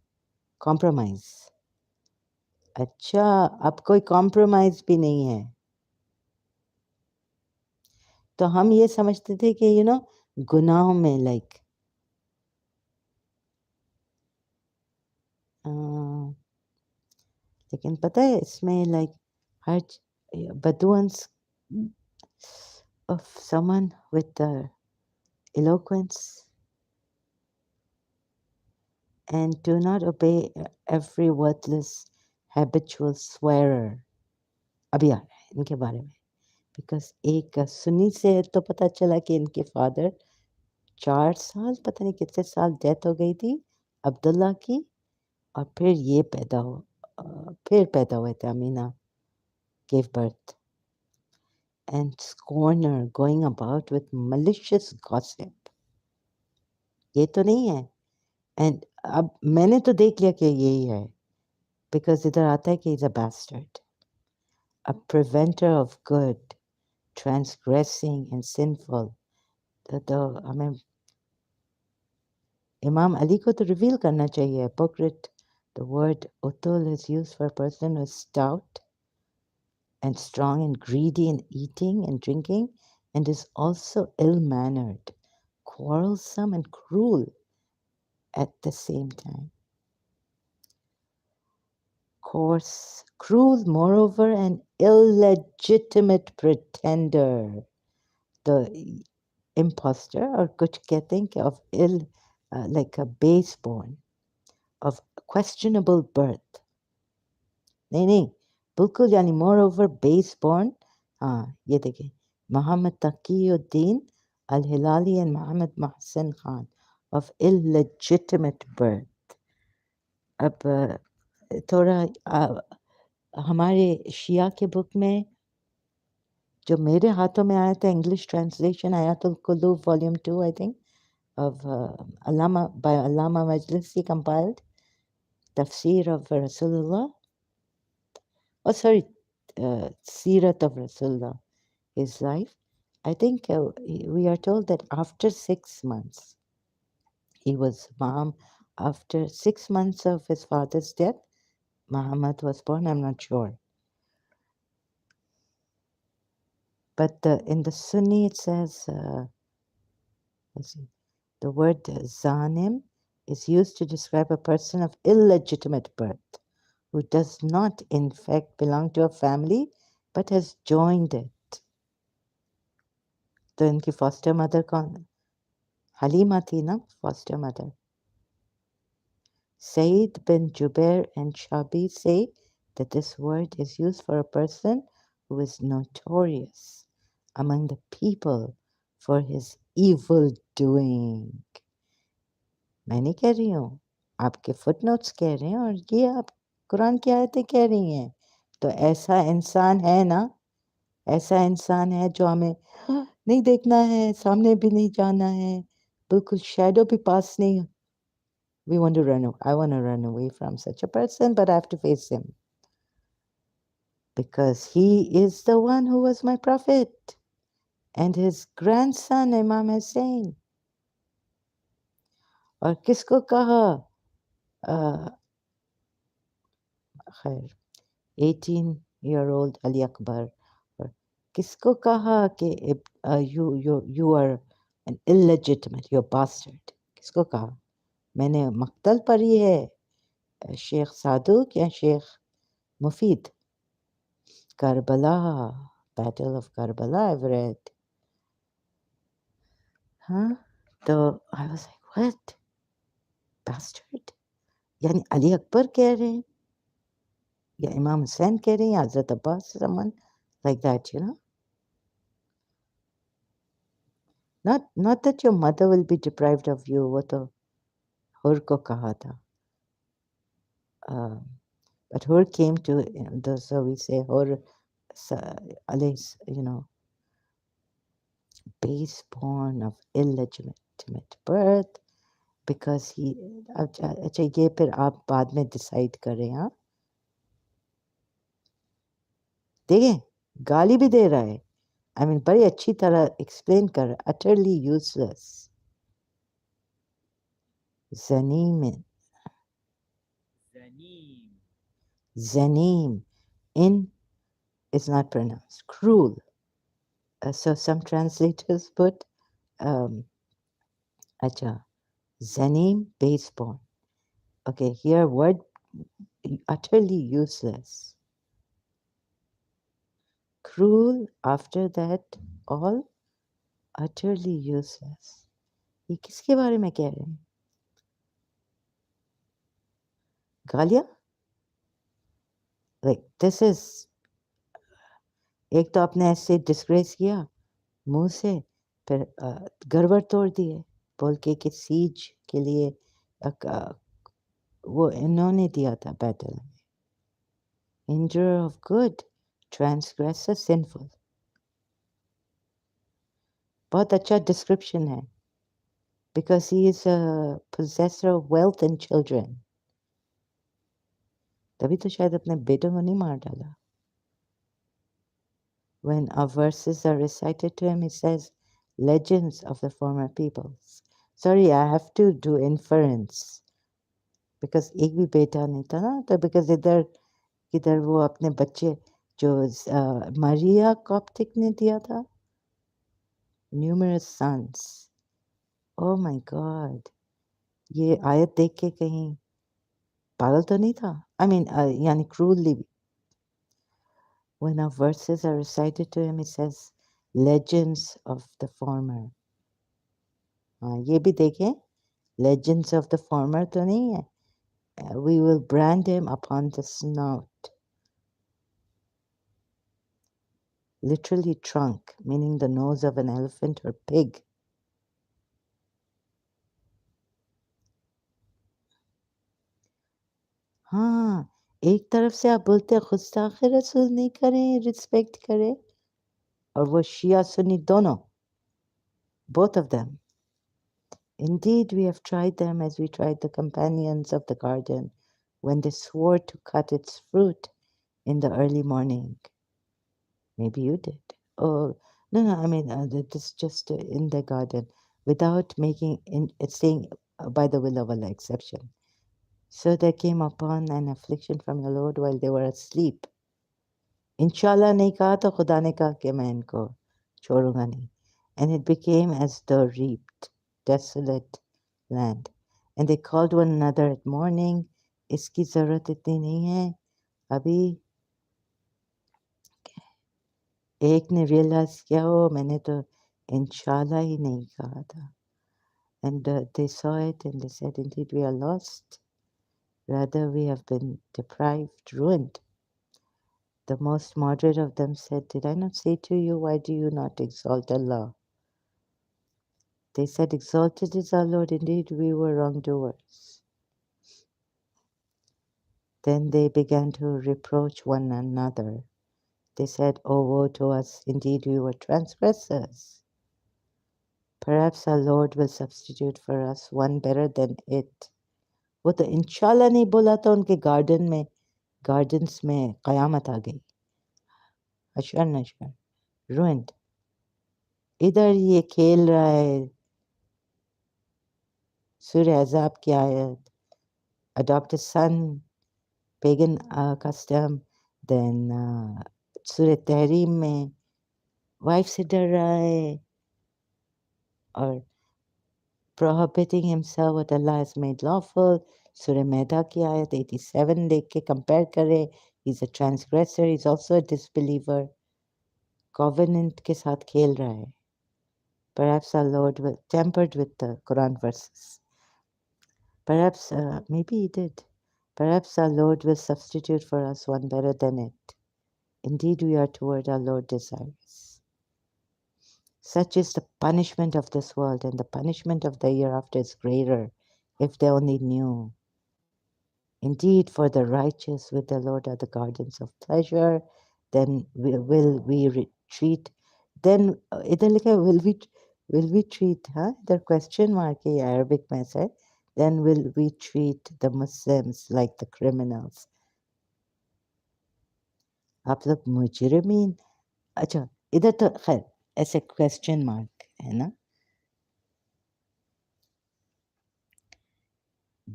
Compromise. अच्छा, अब कोई compromise भी नहीं है. तो हम ये समझते थे कि गुनाहों में like लेकिन पता है इसमें like her बदुअंस of someone with the eloquence, and do not obey every worthless habitual swearer. अभी आ रहा है इनके बारे में because एक सुन्नी से तो पता चला कि इनके फादर 4 साल पता नहीं कितने साल डेथ हो गई थी अब्दुल्ला की और फिर ये फिर पैदा हुए थे Amina gave birth. And scorner going about with malicious gossip. ये तो नहीं है. And अब मैंने तो देख लिया कि यही है. Because इधर आता है कि he's a bastard. A preventer of good, transgressing and sinful. तो हमें इमाम अली को तो रिवील करना चाहिए. Hypocrite. The word utul is used for a person who is stout and strong and greedy in eating and drinking, and is also ill-mannered, quarrelsome and cruel at the same time. Coarse, cruel, moreover, an illegitimate pretender. The impostor, or कुछ कहते हैं कि of like a base-born, of questionable birth. नहीं बिल्कुल यानी moreover base-born. ये देखिए Muhammad Taqiyuddin al-Hilali and Muhammad Mahsin Khan of illegitimate birth. अब थोड़ा हमारे शिया के बुक में जो मेरे हाथों में आया था English translation Ayatul Qulub volume 2 I think of Allama by Allama Majlisi compiled Tafsir of Rasulullah. Oh, sorry, Sirat of Rasulullah, his life. I think we are told that after 6 months, he was after 6 months of his father's death, Muhammad was born. I'm not sure. But in the Sunni, it says, let's see, the word zanim is used to describe a person of illegitimate birth who does not, in fact, belong to a family but has joined it. तो इनकी foster mother कौन? हलीमा थी ना foster mother. Said bin Jubair and Shabi say that this word is used for a person who is notorious among the people for his evil doing. मैं नहीं कह रही हूँ, आपके फुटनोट्स कह रहे हैं और ये आप कुरान की आयतें कह रही हैं. तो ऐसा इंसान है ना, ऐसा इंसान है जो हमें नहीं देखना है, सामने भी नहीं जाना है, बिल्कुल शैडो भी पास नहीं. We want to run. I want to run away from such a person, but I have to face him because he is the one who was my prophet and his grandson Imam Hussein. और किसको कहा? खैर 18-year-old Ali Akbar. और किसको कहा कि you are an illegitimate, you're bastard? किसको कहा? मैंने मक्तल पढ़ी है शेख सादुक या शेख मुफीद. Karbala, Battle of Karbala, I've read. Huh? So I was like, what? Bastard? यानी अली अकबर कह रहे हैं या इमाम हुसैन कह रहे हैं या हजरत Abbas, someone like that, you know. Not that your mother will be deprived of you, वो तो हुर को कहा था. But Hur came to, so we say Hur, Ali's, base born of illegitimate birth, because he, अच्छा ये फिर आप बाद में डिसाइड करें. हाँ देखें, गाली भी दे रहा है. आई मीन बड़ी अच्छी तरह एक्सप्लेन कर रहा है. Utterly useless. जनीम Zanim in is not pronounced. Cruel. So some translators put acha Zanim baseborn. Okay, here word utterly useless. Cruel after that all utterly useless. ये किसके बारे में कह रहे हैं? गालिया? Like this is एक तो आपने ऐसे डिस्ग्रेस किया मुंह से, फिर गड़बड़ तोड़ दिए बोल के कि सीज के लिए वो इन्होंने दिया था बैटल में. Injurer of good, transgressor sinful. बहुत अच्छा डिस्क्रिप्शन है. Because he is a possessor of wealth and children. तभी तो शायद अपने बेटों को नहीं मार डाला. When our verses are recited to him, he says, legends of the former peoples. Sorry, I have to do inference. Because एक भी बेटा नहीं था ना, तो because इधर वो अपने बच्चे जो मारिया कॉप्टिक ने दिया था, numerous sons. Oh my God, ये आयत देख के कहीं पागल तो नहीं था? I mean, यानी cruelly. When our verses are recited to him, he says, legends of the former. ये भी देखें, legends of the former तो नहीं है. We will brand him upon the snout. Literally trunk, meaning the nose of an elephant or pig. हाँ, एक तरफ से आप बोलते हैं गुस्ताखे रसूल नहीं करें, रिस्पेक्ट करें, और वो शिया सुन्नी दोनों, both of them. Indeed, we have tried them as we tried the companions of the garden when they swore to cut its fruit in the early morning. Maybe you did. Oh, no, no, I mean, this just in the garden without making, it's saying by the will of Allah exception. So there came upon an affliction from your Lord while they were asleep. Inshallah नहीं कहा तो खुदा ने कहा कि मैं इनको छोड़ूंगा नहीं. And it became as though reaped, desolate land. And they called one another at morning, इसकी ज़रूरत इतनी नहीं है, अभी एक ने realize किया हो मैंने तो इंशाल्लाह ही नहीं कहा था. And they saw it and they said, indeed we are lost. Rather we have been deprived, ruined. The most moderate of them said, did I not say to you, why do you not exalt Allah? They said, exalted is our Lord, indeed we were wrongdoers. Then they began to reproach one another. They said, oh, woe to us, indeed we were transgressors. Perhaps our Lord will substitute for us one better than it. वो तो इंशाल्लाह नहीं बोला था उनके gardens में क़यामत आ गई. अशर नशर, ruined. इधर ये खेल रहा है सूर्य अज़ाब की आयत, adopt a son, pagan custom, then सूर्य तहरीम में wife से डर रहा है और prohibiting himself what Allah has made lawful. सूर्य मैदा की आयत 87 देख के compare करे, he's a transgressor, he's also a disbeliever. Covenant के साथ खेल रहा है. Perhaps our Lord will tempered with the Quran verses. Perhaps, maybe he did. Perhaps our Lord will substitute for us one better than it. Indeed, we are toward our Lord desirous. Such is the punishment of this world, and the punishment of the hereafter is greater, if they only knew. Indeed, for the righteous with the Lord are the gardens of pleasure. Then will we retreat. Then इधर लिखा है will we treat, हाँ इधर question mark है Arabic में से. Then will we treat the Muslims like the criminals. आप लोग मुजरिमीन. अच्छा इधर तो खैर ऐसे question mark है ना.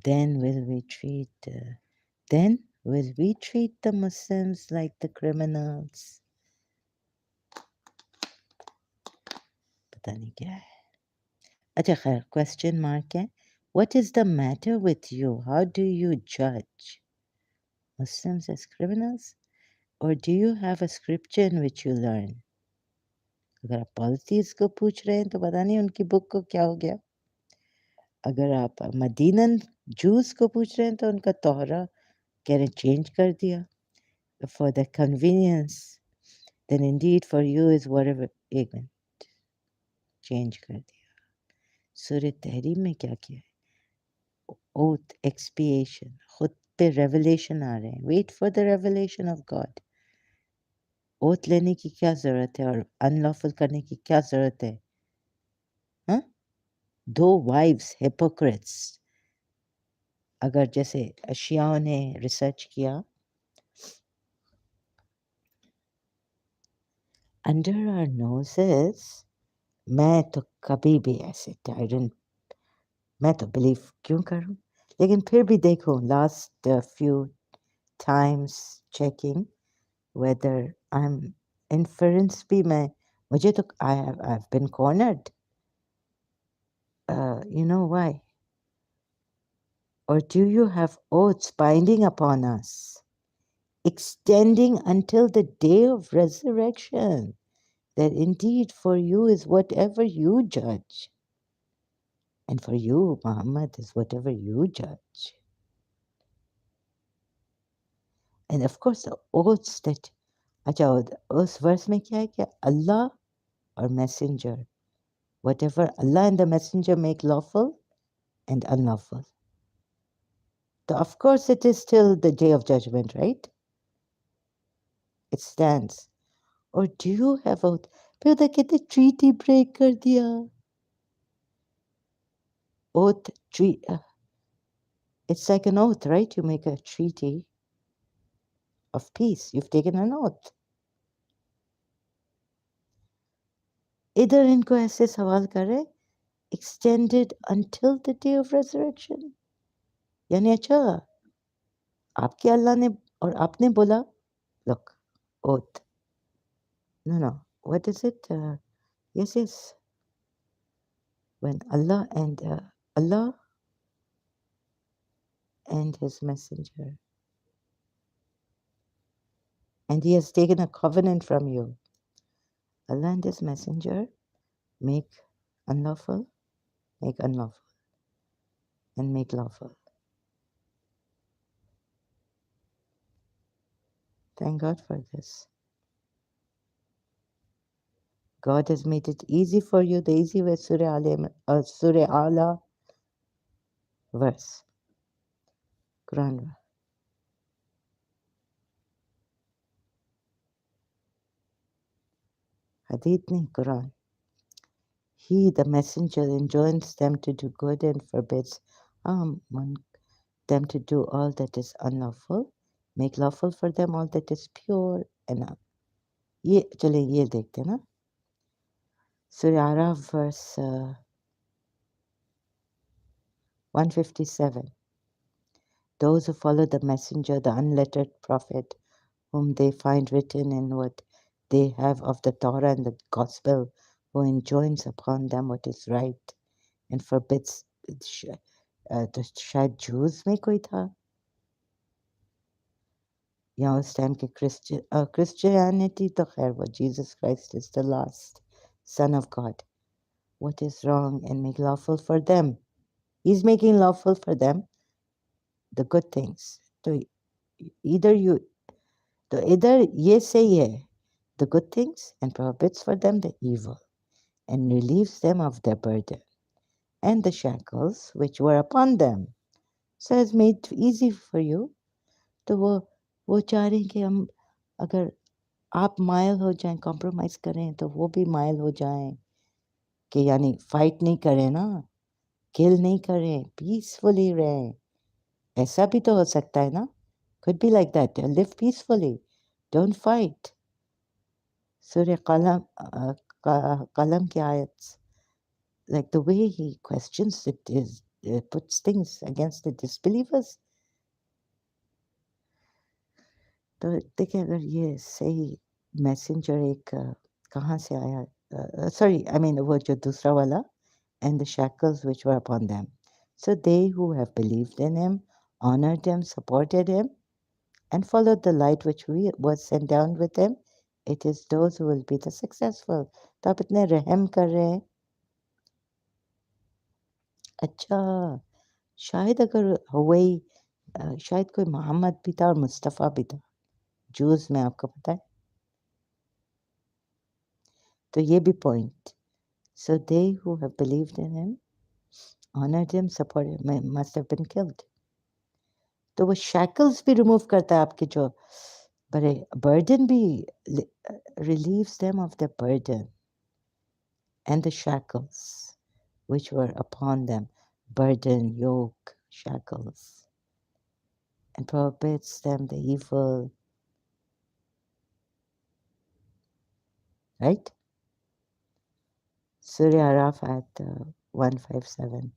Then will we treat the Muslims like the criminals. पता नहीं क्या है. अच्छा खैर question mark है. What is the matter with you? How do you judge Muslims as criminals? Or do you have a scripture in which you learn? अगर आप पॉलिटीज को पूछ रहे हैं तो पता नहीं उनकी बुक को क्या हो गया. अगर आप मदीनन जूस को पूछ रहे हैं तो उनका तोहरा कह रहे चेंज कर दिया. For the convenience, then indeed for you is whatever. एक मिनट चेंज कर दिया. सूर्य तहरीम में क्या किया है? Oath, expiation, खुद पे revelation आ रहे हैं. Wait for the revelation of God. Oath लेने की क्या ज़रूरत है और अनलॉफुल करने की क्या ज़रूरत है? हाँ? 2 वाइव्स हिपोक्रेट्स. अगर जैसे अशियाओं ने रिसर्च किया, अंडर आवर नोसेस, मैं तो कभी भी ऐसे टायरेंट मैं तो बिलीव क्यों करूं. लेकिन फिर भी देखो last few times checking whether I am inference भी मैं मुझे तो I have been cornered. You know why? Or do you have oaths binding upon us, extending until the day of resurrection, that indeed for you is whatever you judge, and for you, Muhammad, is whatever you judge. And of course, the oaths that, अच्छा उस verse में क्या है कि Allah or messenger, whatever Allah and the messenger make lawful and unlawful. So of course it is still the day of judgment, right? It stands. Or do you have oath? फिर उधर कहते treaty break कर दिया. Oath, it's like an oath, right? You make a treaty of peace. You've taken an oath. इधर इनको ऐसे सवाल करे, extended until the day of resurrection. यानी अच्छा, आपके अल्लाह ने और आपने बोला, look, oath. No, what is it? Yes. When Allah and His Messenger, and He has taken a covenant from you. Allah and His Messenger make unlawful, make unlawful, and make lawful. Thank God for this. God has made it easy for you, the easy way, Surah Ala verse, Quran. Hadith nahi, Quran. He, the messenger, enjoins them to do good and forbids them to do all that is unlawful, make lawful for them all that is pure and ये चले ये देखते ना. Surah Araf verse 157. Those who follow the messenger, the unlettered prophet, whom they find written in what they have of the Torah and the gospel, who enjoins upon them what is right and forbids तो शायद Jews में कोई था या उस time के Christianity तो खैर वो Jesus Christ is the last Son of God. What is wrong and make lawful for them. He's making lawful for them the good things. So either ये सही है, the good things, and prohibits for them the evil, and relieves them of their burden and the shackles which were upon them. So has made easy for you. तो वो चाह रहे हैं कि हम अगर आप मायल हो जाएं, कॉम्प्रोमाइज़ करें तो वो भी मायल हो जाएं कि यानी फाइट नहीं करें ना, किल नहीं करें, पीसफुली रहें. ऐसा भी तो हो सकता है ना. Could be like that. Live peacefully. Don't fight. Surah Qalam ki ayats, like the way he questions it is, puts things against the disbelievers. तो देखिए अगर ये सही मैसेंजर एक कहाँ से आया, sorry, I mean वो जो दूसरा वाला, and the shackles which were upon them. So they who have believed in him, honored him, supported him, and followed the light which was sent down with him, it is those who will be the successful. तो आप इतने रहम कर रहे हैं. अच्छा, शायद अगर हुई, शायद कोई मोहम्मद भी था और मुस्तफ़ा भी था जूस में, आपको पता है. तो ये भी point. So they who have believed in him, honored him, supported him, must have been killed. तो वो shackles भी remove करता है आपके जो बड़े burden भी relieves them of their burden and the shackles which were upon them, burden, yoke, shackles, and prohibits them the evil. Right? Surah Araf at 157.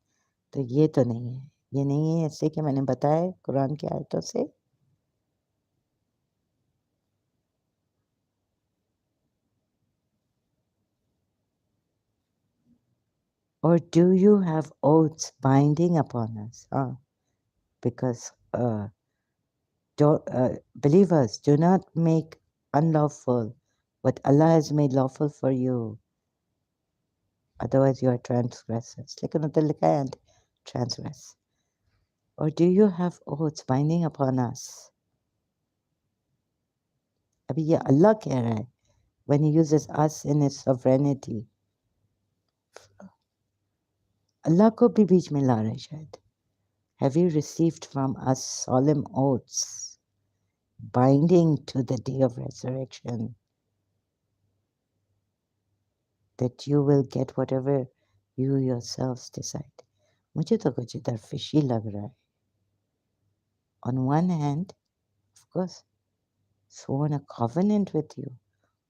तो ये तो नहीं है, ये नहीं है ऐसे कि मैंने बताया कुरान की आयतों से. Or do you have oaths binding upon us? Because believers, do not make unlawful what Allah has made lawful for you. Otherwise you are transgressors. लेकिन उधर लिखा है and transgress. Or do you have oaths binding upon us? अभी ये अल्लाह कह रहा है when he uses us in his sovereignty. अल्लाह को भी बीच में ला रहे हैं शायद. Have you received from us solemn oaths binding to the day of resurrection? that you will get whatever you yourselves decide. मुझे तो कुछ इधर fishy लग रहा है. On one hand, of course, sworn a covenant with you,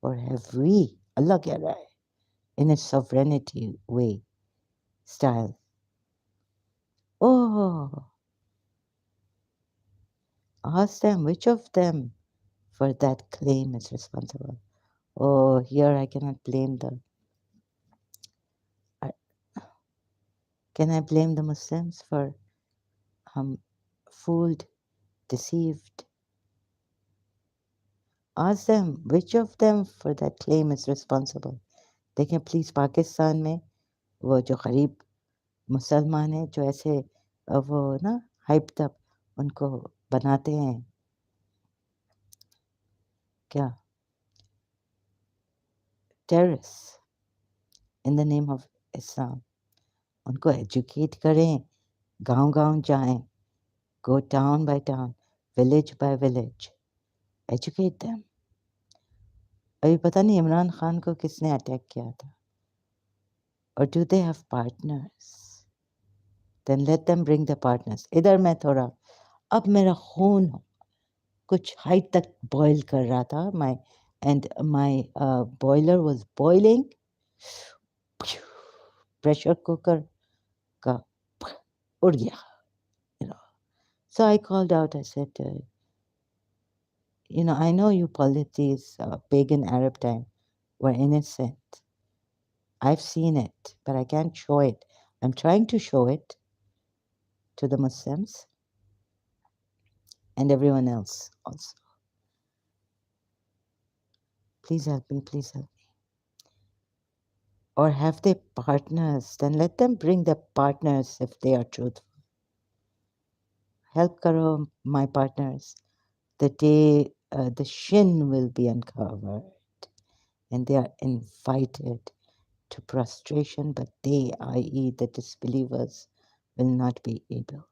or have we, Allah कह रहा है, in its sovereignty way, style. Oh, ask them which of them for that claim is responsible. Oh, here I cannot blame the. Can I blame the Muslims for fooled, deceived? Ask them which of them for that claim is responsible. देखें please Pakistan में वो जो गरीब मुसलमान हैं जो ऐसे वो ना हाइप्ड अप उनको बनाते हैं क्या terrorist in the name of Islam उनको एजुकेट करें गांव-गांव जाएं go town by town village by village educate them अभी पता नहीं इमरान खान को किसने अटैक किया था or do they have partners then let them bring the partners इधर मैं थोड़ा अब मेरा खून कुछ हाइट तक बॉईल कर रहा था my boiler was boiling pressure cooker का उड़ गया you know so I called out I said you know I know you polities pagan Arab time were innocent I've seen it but I can't show it I'm trying to show it to the Muslims and everyone else also please help me please help me or have they partners then let them bring their partners if they are truthful help karo my partners the day the shin will be uncovered and they are invited to prostration but they i.e. the disbelievers will not be able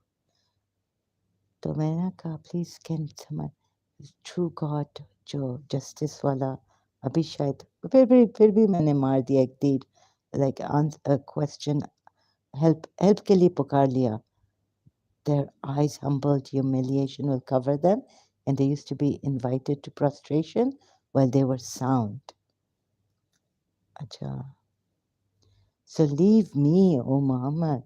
तो मैंने कहा please can समझ true God जो justice वाला अभी शायद फिर भी मैंने मार दिया एक तीर लाइक क्वेश्चन हेल्प हेल्प के लिए पुकार लिया their eyes humbled humiliation will cover them and they used to be invited to prostration while they were sound अच्छा so leave me O Muhammad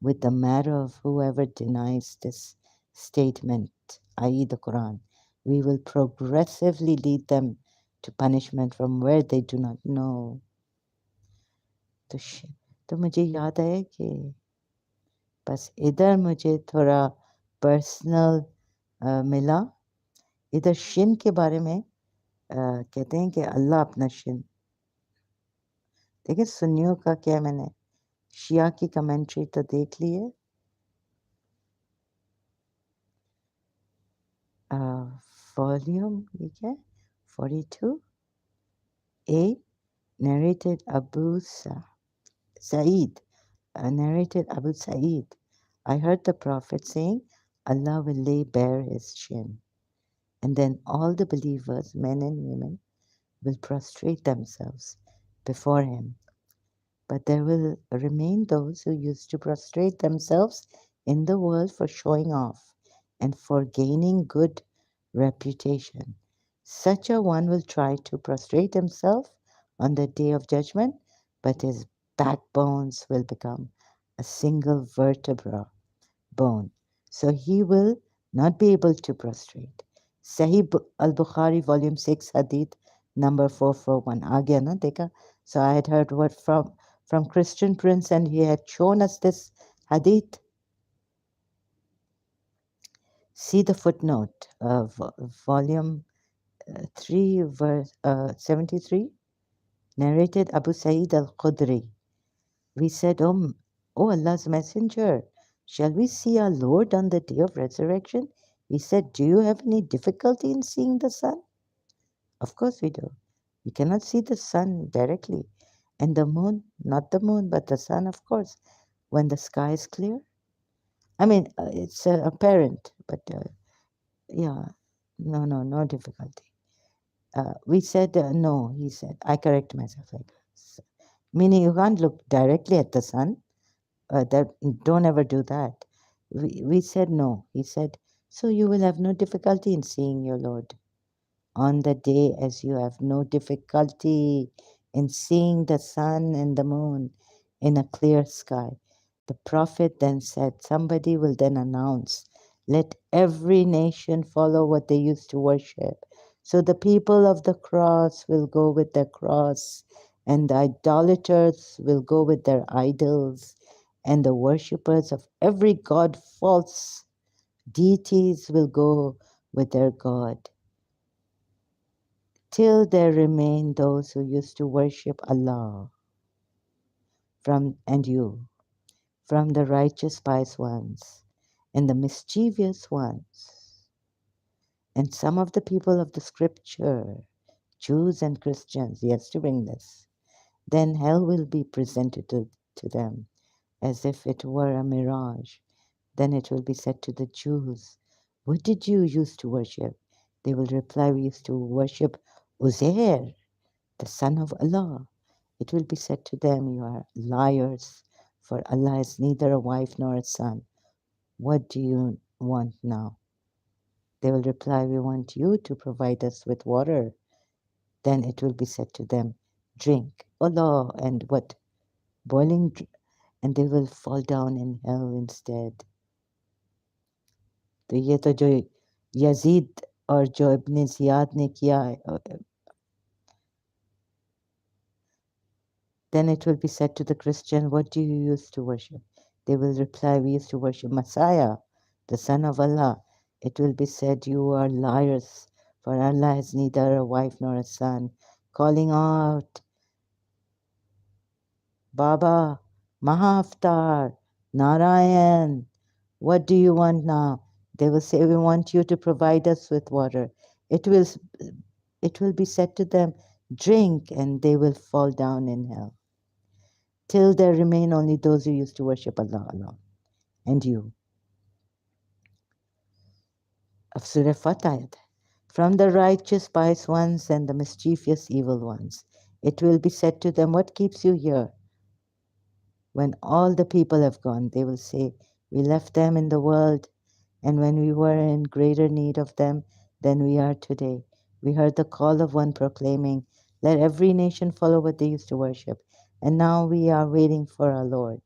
with the matter of whoever denies this statement, i.e., the Quran. We will progressively lead them to punishment from where they do not know. तो तो मुझे याद आया कि बस इधर मुझे थोड़ा पर्सनल मिला इधर शिन के बारे में कहते हैं कि अल्लाह अपना शिन देखिए सुन्नियों का क्या मैंने शिया की कमेंट्री तो देख ली है volume ये क्या है 42 A narrated Abu Sa'id narrated Abu Sa'id I heard the Prophet saying Allah will lay bare his shin and then all the believers men and women will prostrate themselves before him but there will remain those who used to prostrate themselves in the world for showing off and for gaining good reputation. Such a one will try to prostrate himself on the day of judgment, but his backbones will become a single vertebra bone. So he will not be able to prostrate. Sahih al-Bukhari, volume 6, hadith number 441. आ गया ना देखा? So I had heard what from Christian Prince and he had shown us this hadith. See the footnote of volume 3 verse 73 narrated Abu Sa'id al-Khudri. We said, oh Allah's messenger, shall we see our Lord on the day of resurrection? He said, do you have any difficulty in seeing the sun? Of course we do. We cannot see the sun directly. And the moon, not the moon, but the sun, of course, when the sky is clear. I mean, it's apparent, but yeah, no difficulty. We said, no, he said. I correct myself like Meaning you can't look directly at the sun. That don't ever do that. We said no. He said, so you will have no difficulty in seeing your Lord on the day as you have no difficulty in seeing the sun and the moon in a clear sky. The prophet then said, somebody will then announce, let every nation follow what they used to worship. So the people of the cross will go with their cross, and the idolaters will go with their idols, and the worshippers of every god, false deities, will go with their god, till there remain those who used to worship Allah and you, from the righteous pious ones and the mischievous ones. And some of the people of the scripture, Jews and Christians, yes, to bring this, then hell will be presented to them as if it were a mirage. Then it will be said to the Jews, what did you used to worship? They will reply, we used to worship Uzair, the son of Allah. It will be said to them, you are liars, for Allah is neither a wife nor a son. What do you want now? They will reply, we want you to provide us with water. Then it will be said to them, drink. Allah, and what? Boiling, and they will fall down in hell instead. तो ये तो जो Yazid और जो इब्न जियाद ने किया है, then it will be said to the Christian, what do you use to worship? They will reply, we used to worship Messiah, the Son of Allah. It will be said, you are liars, for Allah has neither a wife nor a son. Calling out, Baba, Mahaftar, Narayan, what do you want now? They will say, we want you to provide us with water. It will, it will be said to them, drink, and they will fall down in hell, till there remain only those who used to worship Allah alone, and you. Of Surah Fatah, from the righteous pious ones and the mischievous evil ones, it will be said to them, what keeps you here? When all the people have gone, they will say, we left them in the world, and when we were in greater need of them than we are today, we heard the call of one proclaiming, let every nation follow what they used to worship, and now we are waiting for our Lord.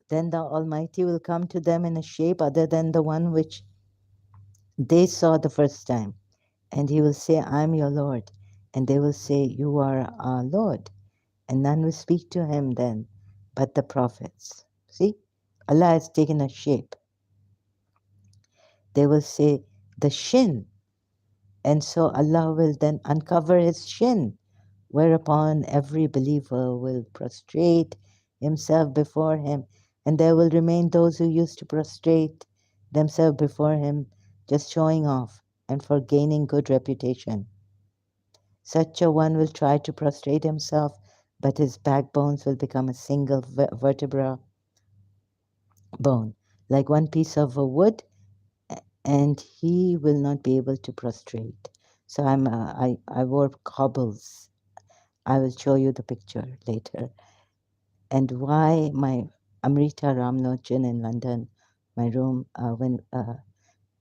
Then the Almighty will come to them in a shape other than the one which they saw the first time. And he will say, I am your Lord. And they will say, you are our Lord. And none will speak to him then but the prophets. See, Allah has taken a shape. They will say, the shin. And so Allah will then uncover his shin, whereupon every believer will prostrate himself before him, and there will remain those who used to prostrate themselves before him, just showing off and for gaining good reputation. Such a one will try to prostrate himself, but his backbones will become a single vertebra bone, like one piece of wood, and he will not be able to prostrate. So I wore cobbles. I will show you the picture later. And why my Amrita Ramlochan in London, my room, when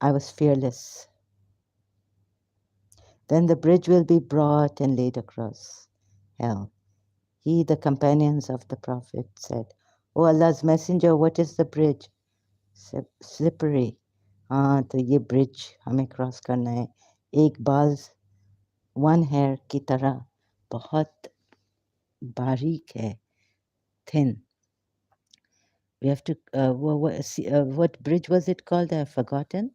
I was fearless. Then the bridge will be brought and laid across hell. He, the companions of the Prophet, said, O Allah's Messenger, what is the bridge? Slippery. हाँ तो ये bridge हमें cross करना है एक बाल one hair की तरह बहुत बारीक है thin. We have to, what bridge was it called? I've forgotten.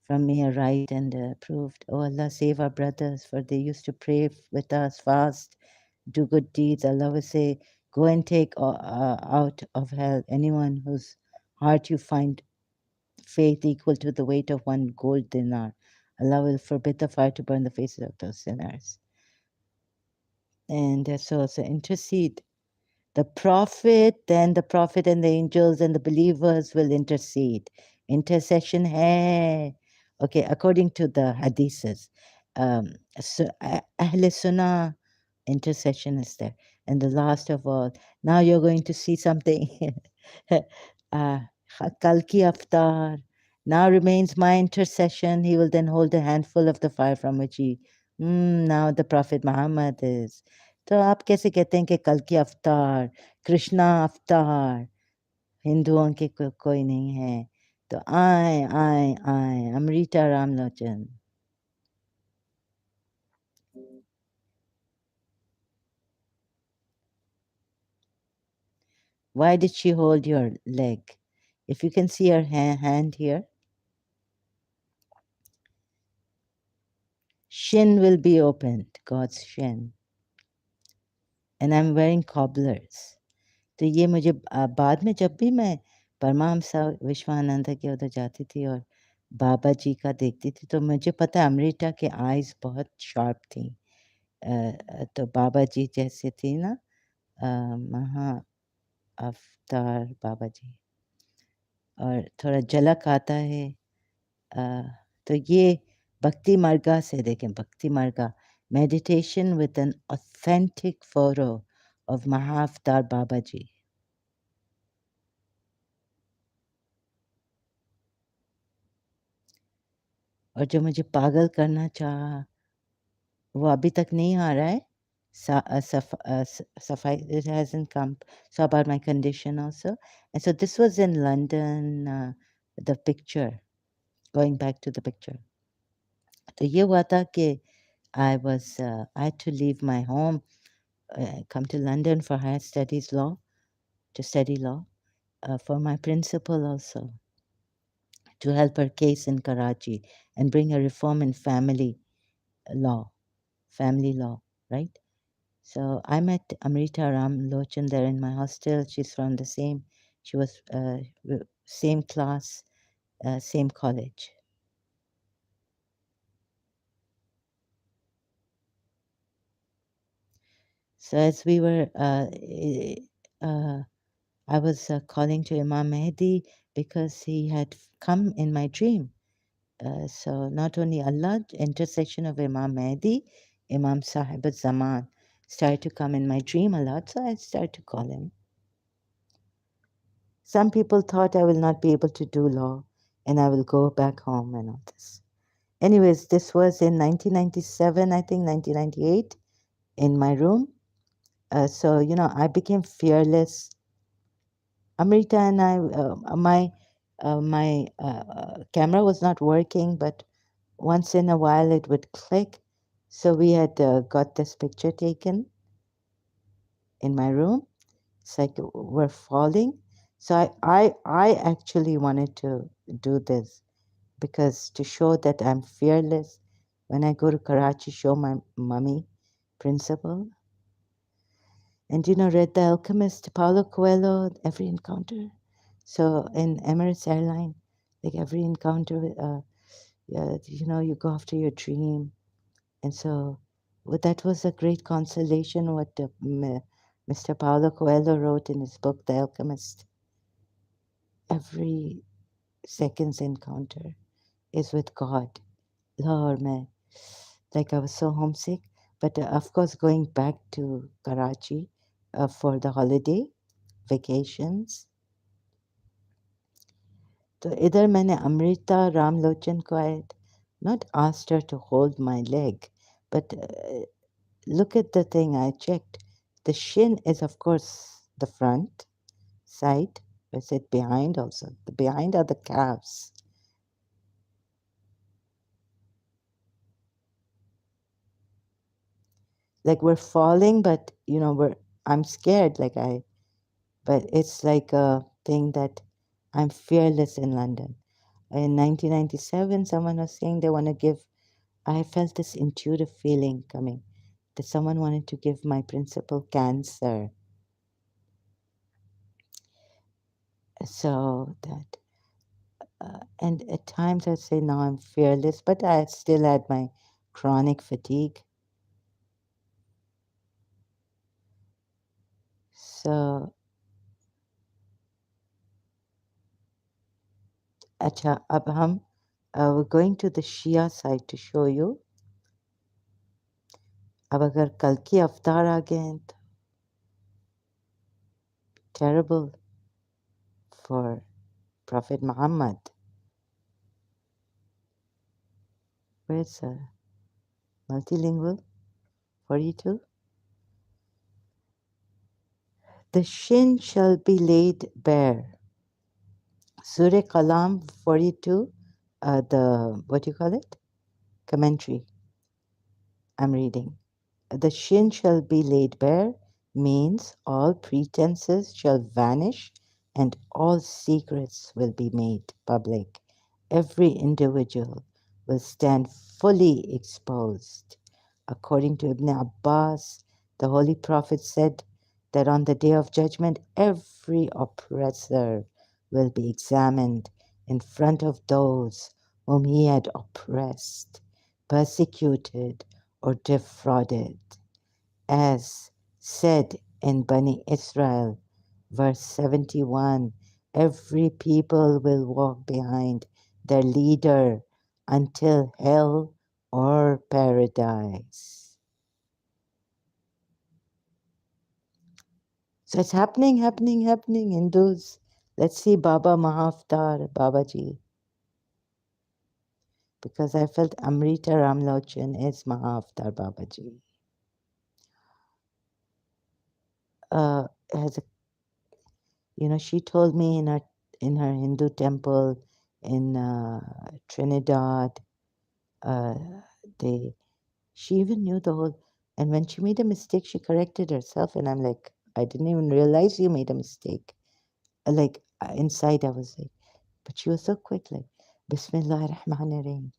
From me a right and proved, oh Allah, save our brothers, for they used to pray with us, fast, do good deeds. Allah will say, go and take out of hell anyone whose heart you find faith equal to the weight of one gold dinar. Allah will forbid the fire to burn the faces of those sinners. And so intercede. The prophet, then the prophet and the angels and the believers will intercede. Intercession hai. Okay, according to the hadiths, um, so Ahle Sunnah intercession is there. And the last of all, now you're going to see something. uh, Kalki Aftar. Now remains my intercession. He will then hold a handful of the fire from which he. Now the Prophet Muhammad is. तो आप कैसे कहते हैं कि कल की अवतार कृष्णा अवतार हिंदुओं के कोई नहीं है तो आए आए आए Amrita Ramlochan. Why did she hold your leg? If you can see her hand here, shin will be opened, God's shin. And I'm wearing cobblers. तो ये मुझे बाद में जब भी मैं परमहंसा विश्वानंद के उधर जाती थी और बाबा जी का देखती थी तो मुझे पता है अमृता के आईज बहुत शार्प थी. तो बाबा जी जैसे थी ना महा अवतार बाबा जी और थोड़ा झलक आता है. तो ये भक्ति मार्गा से देखें Bhakti Marga meditation with an authentic photo of Mahavatar Baba ji. और जो मुझे पागल करना चाहा वो अभी तक नहीं आ रहा है. Safai, it hasn't come. So about my condition also. And so this was in London, the picture, going back to the picture. तो ये हुआ था कि I had to leave my home, come to London for higher studies law, to study law, for my principal also, to help her case in Karachi and bring a reform in law, family law, right? So I met Amrita Ram Lochan there in my hostel. She's from the same, she was same class, same college. So as we were, I was calling to Imam Mehdi because he had come in my dream. So not only Allah, intercession of Imam Mehdi, Imam Sahib al-Zaman started to come in my dream a lot, so I started to call him. Some people thought I will not be able to do law and I will go back home and all this. Anyways, this was in 1997, I think 1998, in my room. So, I became fearless. Amrita and I, my camera was not working, but once in a while it would click. So we had got this picture taken in my room. It's like we're falling. So I actually wanted to do this because to show that I'm fearless when I go to Karachi, show my mummy principle. And read The Alchemist, Paulo Coelho, every encounter. So in Emirates Airline, like every encounter, yeah, you go after your dream. And so that was a great consolation what Mr. Paulo Coelho wrote in his book, The Alchemist. Every second's encounter is with God. Lord, man, like I was so homesick. But of course, going back to Karachi for the holiday vacations. तो इधर मैंने अमृता रामलोचन को I had not asked her to hold my leg, but look at the thing I checked. The shin is, of course, the front side. Is it behind also? The behind are the calves. Like we're falling, but I'm scared. But it's like a thing that I'm fearless in London. In 1997, someone was saying they want to give. I felt this intuitive feeling coming that someone wanted to give my principal cancer. So that, and at times I'd say, no, I'm fearless, but I still had my chronic fatigue. So, acha, ab we're going to the Shia side to show you. अब अगर कल की अवतार आ गए तो terrible for Prophet Muhammad. Where's multilingual 42? The shin shall be laid bare. Surah Kalam 42, the, what do you call it? Commentary. I'm reading. The shin shall be laid bare means all pretenses shall vanish and all secrets will be made public. Every individual will stand fully exposed. According to Ibn Abbas, the Holy Prophet said that on the day of judgment, every oppressor will be examined in front of those whom he had oppressed, persecuted, or defrauded, as said in Bani Israel, verse 71, every people will walk behind their leader until hell or paradise. So it's happening, happening, happening. Hindus, let's see Baba Mahaftar, Babaji, because I felt Amrita Ramlochan is Mahaftar Babaji. Has a, she told me in her Hindu temple in Trinidad, uh, they she even knew the whole. And when she made a mistake, she corrected herself, and I'm like, I didn't even realize you made a mistake. Like inside, I was like, but she was so quick, like Bismillah ar-Rahman ar-Rahim.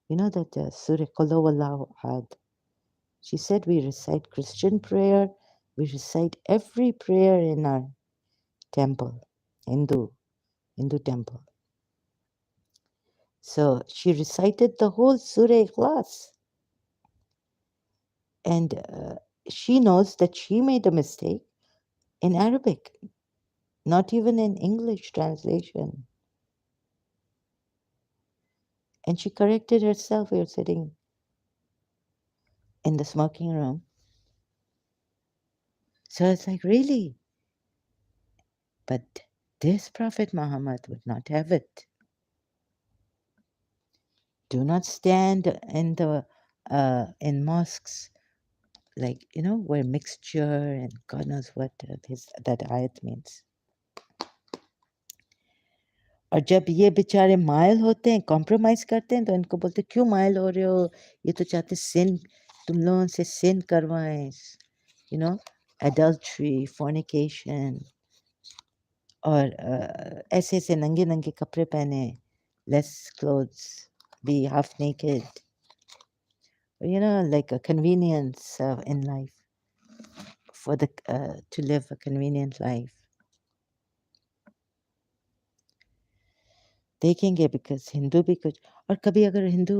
You know that Surah Qul Huwallahu Ahad. She said we recite Christian prayer, we recite every prayer in our temple, Hindu temple. So she recited the whole Surah Ikhlas. And she knows that she made a mistake in Arabic, not even in English translation. And she corrected herself. We were sitting in the smoking room. So it's like, really? But this Prophet Muhammad would not have it. Do not stand in the in mosques, like, where mixture and God knows what that ayat means. और जब ये बेचारे mile होते हैं, compromise करते हैं, तो इनको बोलते क्यों माइल हो रहे हो? ये तो चाहते सिन तुम लोगों से सिन करवाएँ, एडल्ट्री, फोर्निकेशन और ऐसे-ऐसे नंगे-नंगे कपड़े पहने, less clothes, be half naked, like a convenience in life for to live a convenient life. देखेंगे बिकॉज़ हिंदू भी कुछ और कभी अगर हिंदू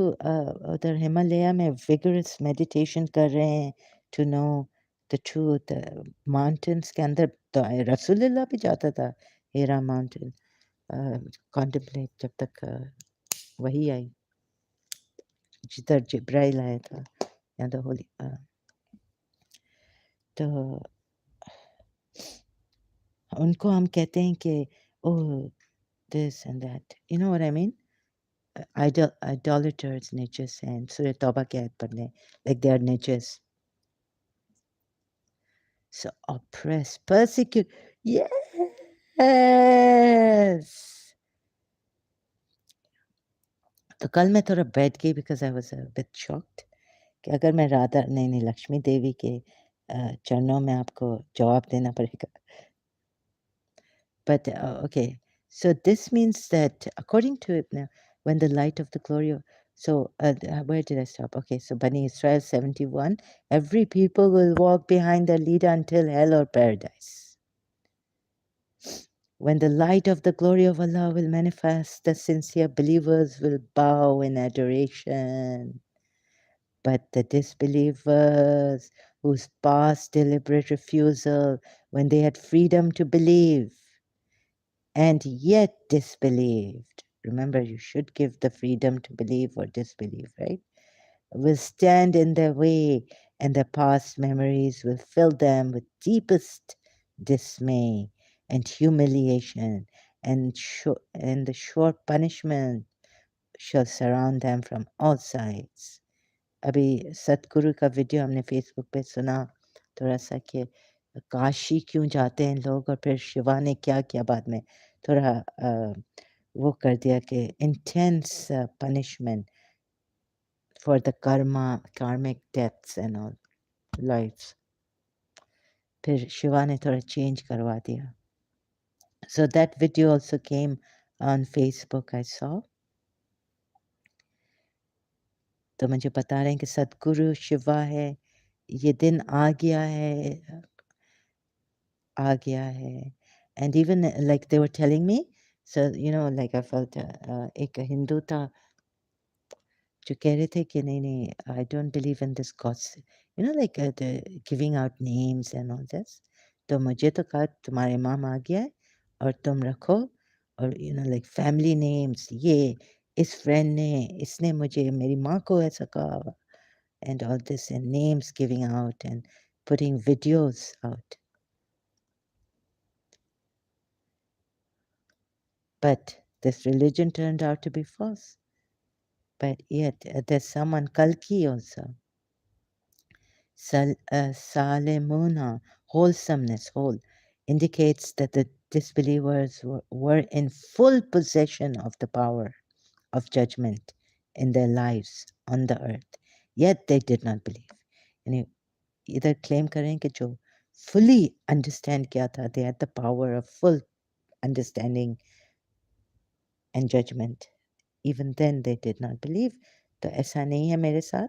उधर हिमालय में विगरस मेडिटेशन कर रहे हैं to know the truth mountains के अंदर तो रसूलुल्लाह भी जाता था हेरा माउंटेन कॉन्टेम्पलेट जब तक वही आई जिधर जिब्राइल आया था या द होली तो उनको हम कहते हैं कि oh this and that you know what I mean idolaters niches and Surah Tawbah ke ayat padhne like they are niches. So oppress, persecute. Yes. तो कल मैं थोड़ा बैठ गई because I was a bit shocked कि अगर मैं राधा नहीं लक्ष्मी देवी के चरणों में आपको जवाब देना पड़ेगा. But okay, so this means that according to it now, when the light of the glory of where did I stop? Okay, so Bani Israel 71, every people will walk behind their leader until hell or paradise. When the light of the glory of Allah will manifest, the sincere believers will bow in adoration. But the disbelievers, whose past deliberate refusal, when they had freedom to believe, and yet disbelieved, remember you should give the freedom to believe or disbelieve, right? Will stand in their way and their past memories will fill them with deepest dismay and humiliation, and the sure punishment shall surround them from all sides. अभी सतगुरु का video हमने Facebook पे सुना थोड़ा-सा कि काशी क्यों जाते हैं लोग, और फिर शिवा ने क्या किया बाद में, थोड़ा वो कर दिया कि intense punishment for the karmic deaths and all lives. फिर शिवा ने थोड़ा चेंज करवा दिया. So that video also came on Facebook, I saw. तो मुझे बता रहे हैं कि सद्गुरु शिवा है, ये दिन आ गया है, आ गया है. And even like they were telling me, so you know, like I felt एक हिंदू था जो कह रहे थे कि नहीं, I don't believe in this gods, you know, like the giving out names and all this. तो मुझे तो कहा तुम्हारा इमाम आ गया है और तुम रखो, और you know, like family names, ये इस friend ने, इसने मुझे मेरी माँ को ऐसा कहा, and all this, and names giving out and putting videos out. But this religion turned out to be false. But yet there's someone Kalki also. Salimuna, wholesomeness, whole, indicates that the disbelievers were in full possession of the power of judgment in their lives on the earth. Yet they did not believe. And either claim करें कि जो fully understand किया था, they had the power of full understanding and judgment. Even then they did not believe. तो ऐसा नहीं है मेरे साथ.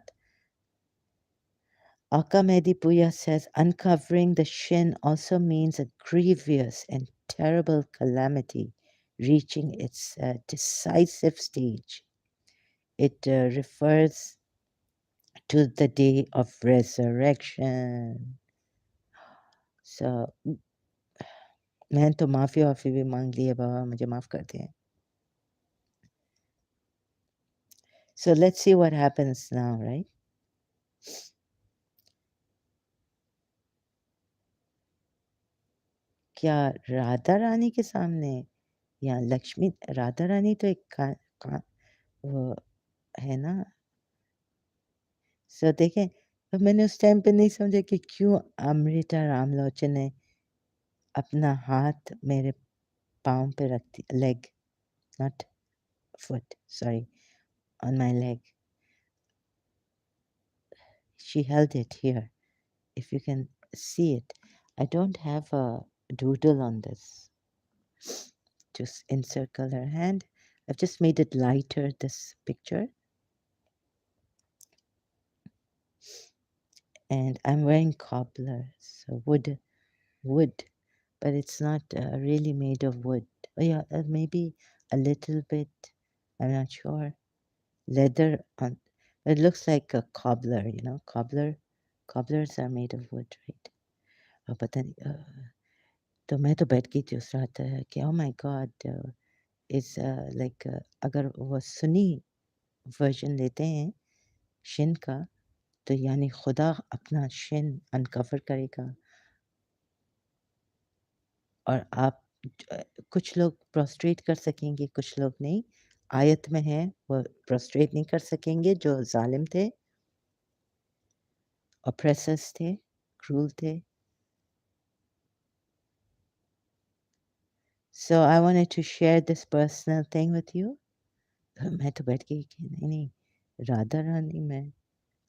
Aka Mehdi Puya says uncovering the shin also means a grievous and terrible calamity reaching its decisive stage. It refers to the day of resurrection. So, मैं तो माफ़ी वाफ़ी भी मांग ली है बाबा, मुझे माफ़ कर दें. So let's see what happens now, right? क्या राधा रानी के सामने या लक्ष्मी, राधा रानी तो एक वो है ना. सो देखें, तो मैंने उस टाइम पे नहीं समझा कि क्यों अमृता रामलोचन ने अपना हाथ मेरे पाँव पे रख दिया, leg, not foot, sorry, on my leg. She held it here, if you can see it. I don't have a doodle on this. Just encircle her hand. I've just made it lighter, this picture. And I'm wearing cobblers, so wood, but it's not really made of wood. Oh yeah, maybe a little bit. I'm not sure. Leather on. It looks like a cobbler, you know. Cobblers are made of wood, right? Oh, पता नहीं. तो मैं तो बैठ गई थी उस रात कि oh my God, is like अगर वो सुनी वर्जन लेते हैं शिन का, तो यानी खुदा अपना शिन अनकवर करेगा, और आप कुछ लोग प्रोस्ट्रेट कर सकेंगे, कुछ लोग नहीं. आयत में है वो प्रोस्ट्रेट नहीं कर सकेंगे, जो जालिम थे, ऑप्रेसर्स थे, क्रूल थे. So I wanted to share this personal thing with you. मैं तो बैठ गई कि नहीं नहीं, राधा रानी में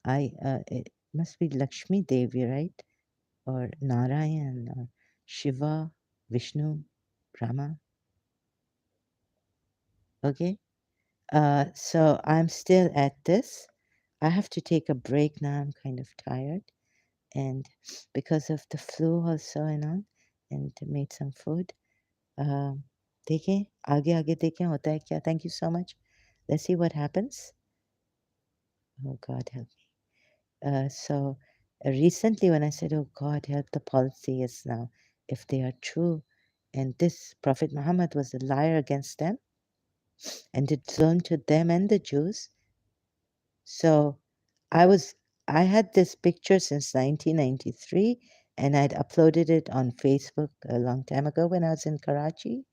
it must be Lakshmi Devi, right? Or Narayan, or Shiva, Vishnu, Brahma. Okay. So I'm still at this. I have to take a break now. I'm kind of tired, and because of the flu also and all, and made some food. देखें आगे आगे देखें होता है क्या. Thank you so much. Let's see what happens. Oh God help me. So recently when I said, oh God help the polytheists now, if they are true, and this Prophet Muhammad was a liar against them and did zulm to them and the Jews. So I was I had this picture since 1993, and I'd uploaded it on Facebook a long time ago when I was in Karachi.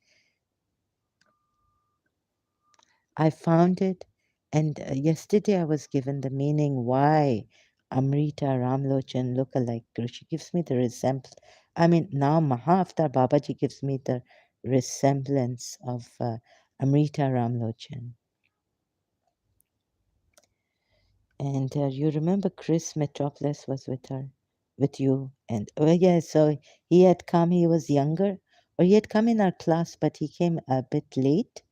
I found it, and yesterday I was given the meaning why Amrita Ramlochan look alike. She gives me the resemblance. I mean, now Mahavtar Babaji gives me the resemblance of Amrita Ramlochan. And you remember Chris Metropolis was with her, with you. And oh, yeah, so he had come, he was younger, or he had come in our class, but he came a bit late.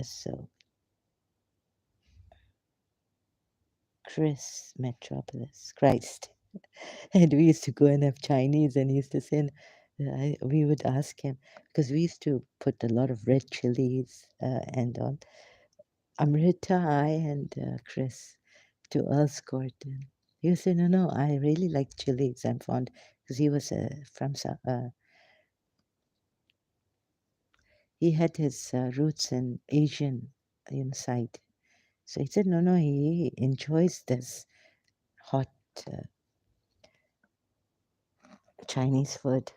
So Chris Metropolis, Christ. And we used to go and have Chinese, and he used to say, we would ask him, because we used to put a lot of red chilies and on Amrita, I, and Chris to Earl's Court. And he would say, no, no, I really like chilies. I'm fond, because he was from, he had his roots in Asian side. So he said, no, no, he enjoys this hot uh, Chinese food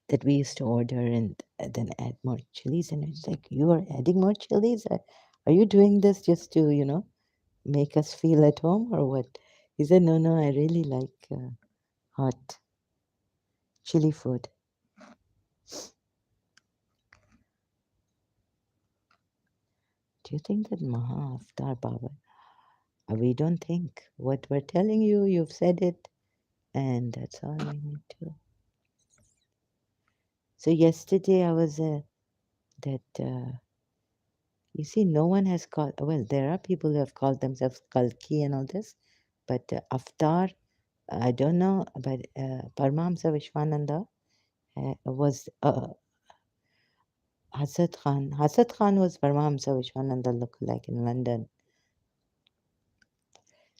that we used to order and then add more chilies. And it's like, you are adding more chilies? Are you doing this just to, make us feel at home or what? He said, no, no, I really like hot chili food. Do you think that Maha Avatar Baba? We don't think. What we're telling you, you've said it, and that's all we need to. So yesterday I was that you see, no one has called. Well, there are people who have called themselves Kalki and all this, but Avatar, I don't know. But Paramahamsa Vishwananda was Hazrat Khan. Hazrat Khan was Paramahamsa Vishwananda lookalike in London.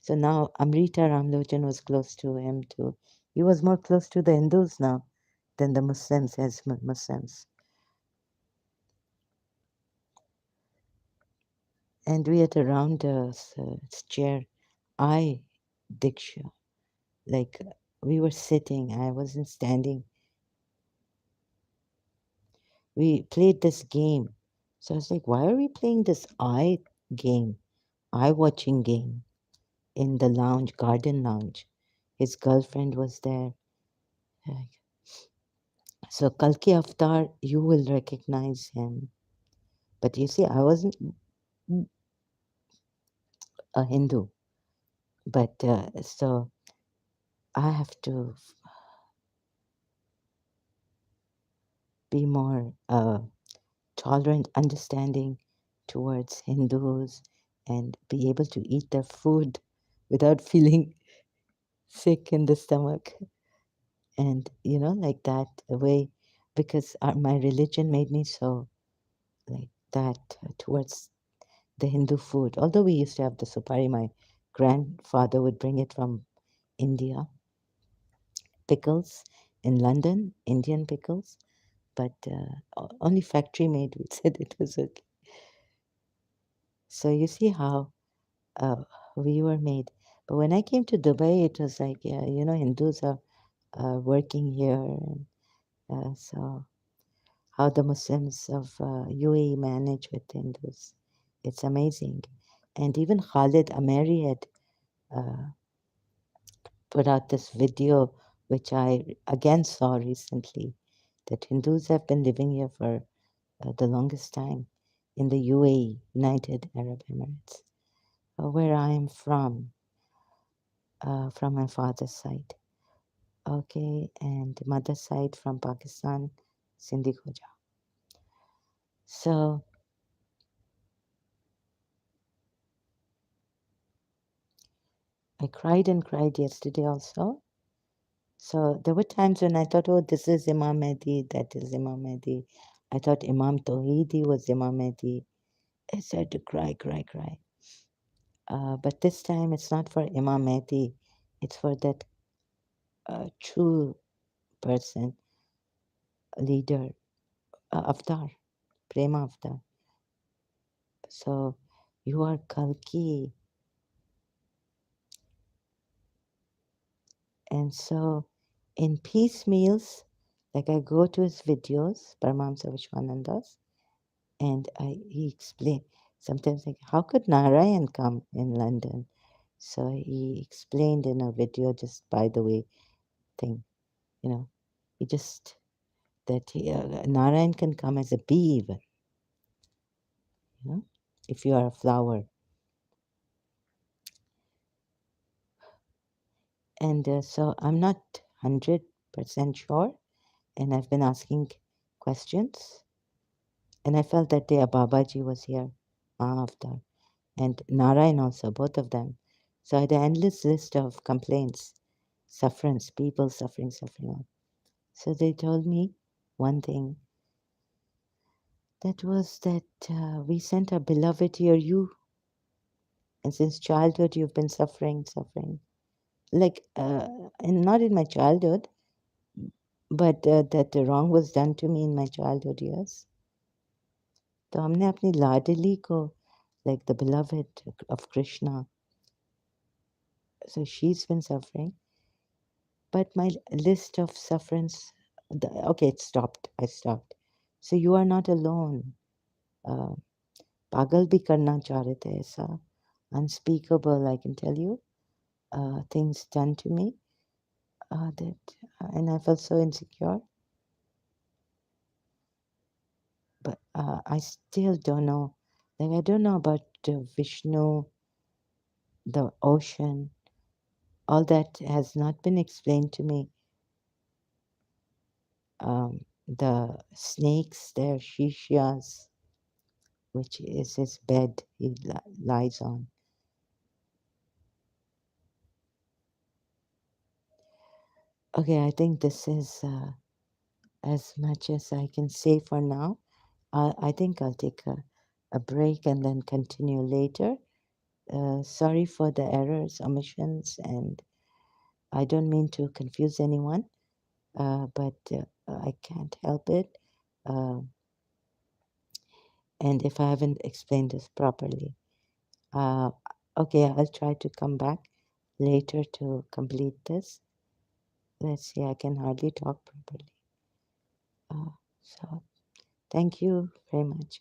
So now Amrita Ramlochan was close to him too. He was more close to the Hindus now than the Muslims as Muslims. And we had around us chair, I, Diksha, like we were sitting, I wasn't standing. We played this game. So I was like, why are we playing this eye game, eye watching game in the lounge, garden lounge? His girlfriend was there. So Kalki Avatar, you will recognize him. But you see, I wasn't a Hindu. But so I have to be more tolerant, understanding towards Hindus and be able to eat their food without feeling sick in the stomach. And, like that way, because my religion made me so like that towards the Hindu food. Although we used to have the supari, my grandfather would bring it from India, pickles in London, Indian pickles, but only factory made. We said it was okay. So you see how we were made. But when I came to Dubai, it was like, yeah, Hindus are working here. And, so how the Muslims of UAE manage with Hindus, it's amazing. And even Khalid Ameri had put out this video, which I again saw recently, that Hindus have been living here for the longest time in the UAE, United Arab Emirates, where I am from my father's side. Okay, and mother's side from Pakistan, Sindhi Khoja. So I cried and cried yesterday also. So there were times when I thought, oh, this is Imam Mehdi, that is Imam Mehdi. I thought Imam Tawhidi was Imam Mehdi. I started to cry, cry, cry. But this time it's not for Imam Mehdi, it's for that true person, leader, Avatar, Prema Avatar. So you are Kalki. And so in piecemeals, like I go to his videos, Paramahamsa Vishwananda's, and he explained sometimes like how could Narayan come in London? So he explained in a video, just by the way thing, you know, he just that Narayan can come as a bee even, you know, if you are a flower. And so I'm not 100% sure, and I've been asking questions. And I felt that day Babaji was here, Mahavtar, and Narayan also, both of them. So I had an endless list of complaints, sufferance, people suffering, suffering. So they told me one thing, that was that we sent our beloved here, you, and since childhood you've been suffering, suffering. Like, and not in my childhood, but that the wrong was done to me in my childhood years. तो हमने अपनी लाडली को, like the beloved of Krishna, so she's been suffering, but my list of sufferance, okay, it stopped. I stopped. So you are not alone. Uh, पागल भी करना चाह रहे थे ऐसा, unspeakable, I can tell you, things done to me, that, and I felt so insecure. But I still don't know. Like I don't know about Vishnu, the ocean. All that has not been explained to me. The snakes, they're shishas, which is his bed he lies on. Okay, I think this is as much as I can say for now. I think I'll take a break and then continue later. Sorry for the errors, omissions, and I don't mean to confuse anyone, but I can't help it. Uh, and if I haven't explained this properly, uh, okay, I'll try to come back later to complete this. Let's see, I can hardly talk properly. So, thank you very much.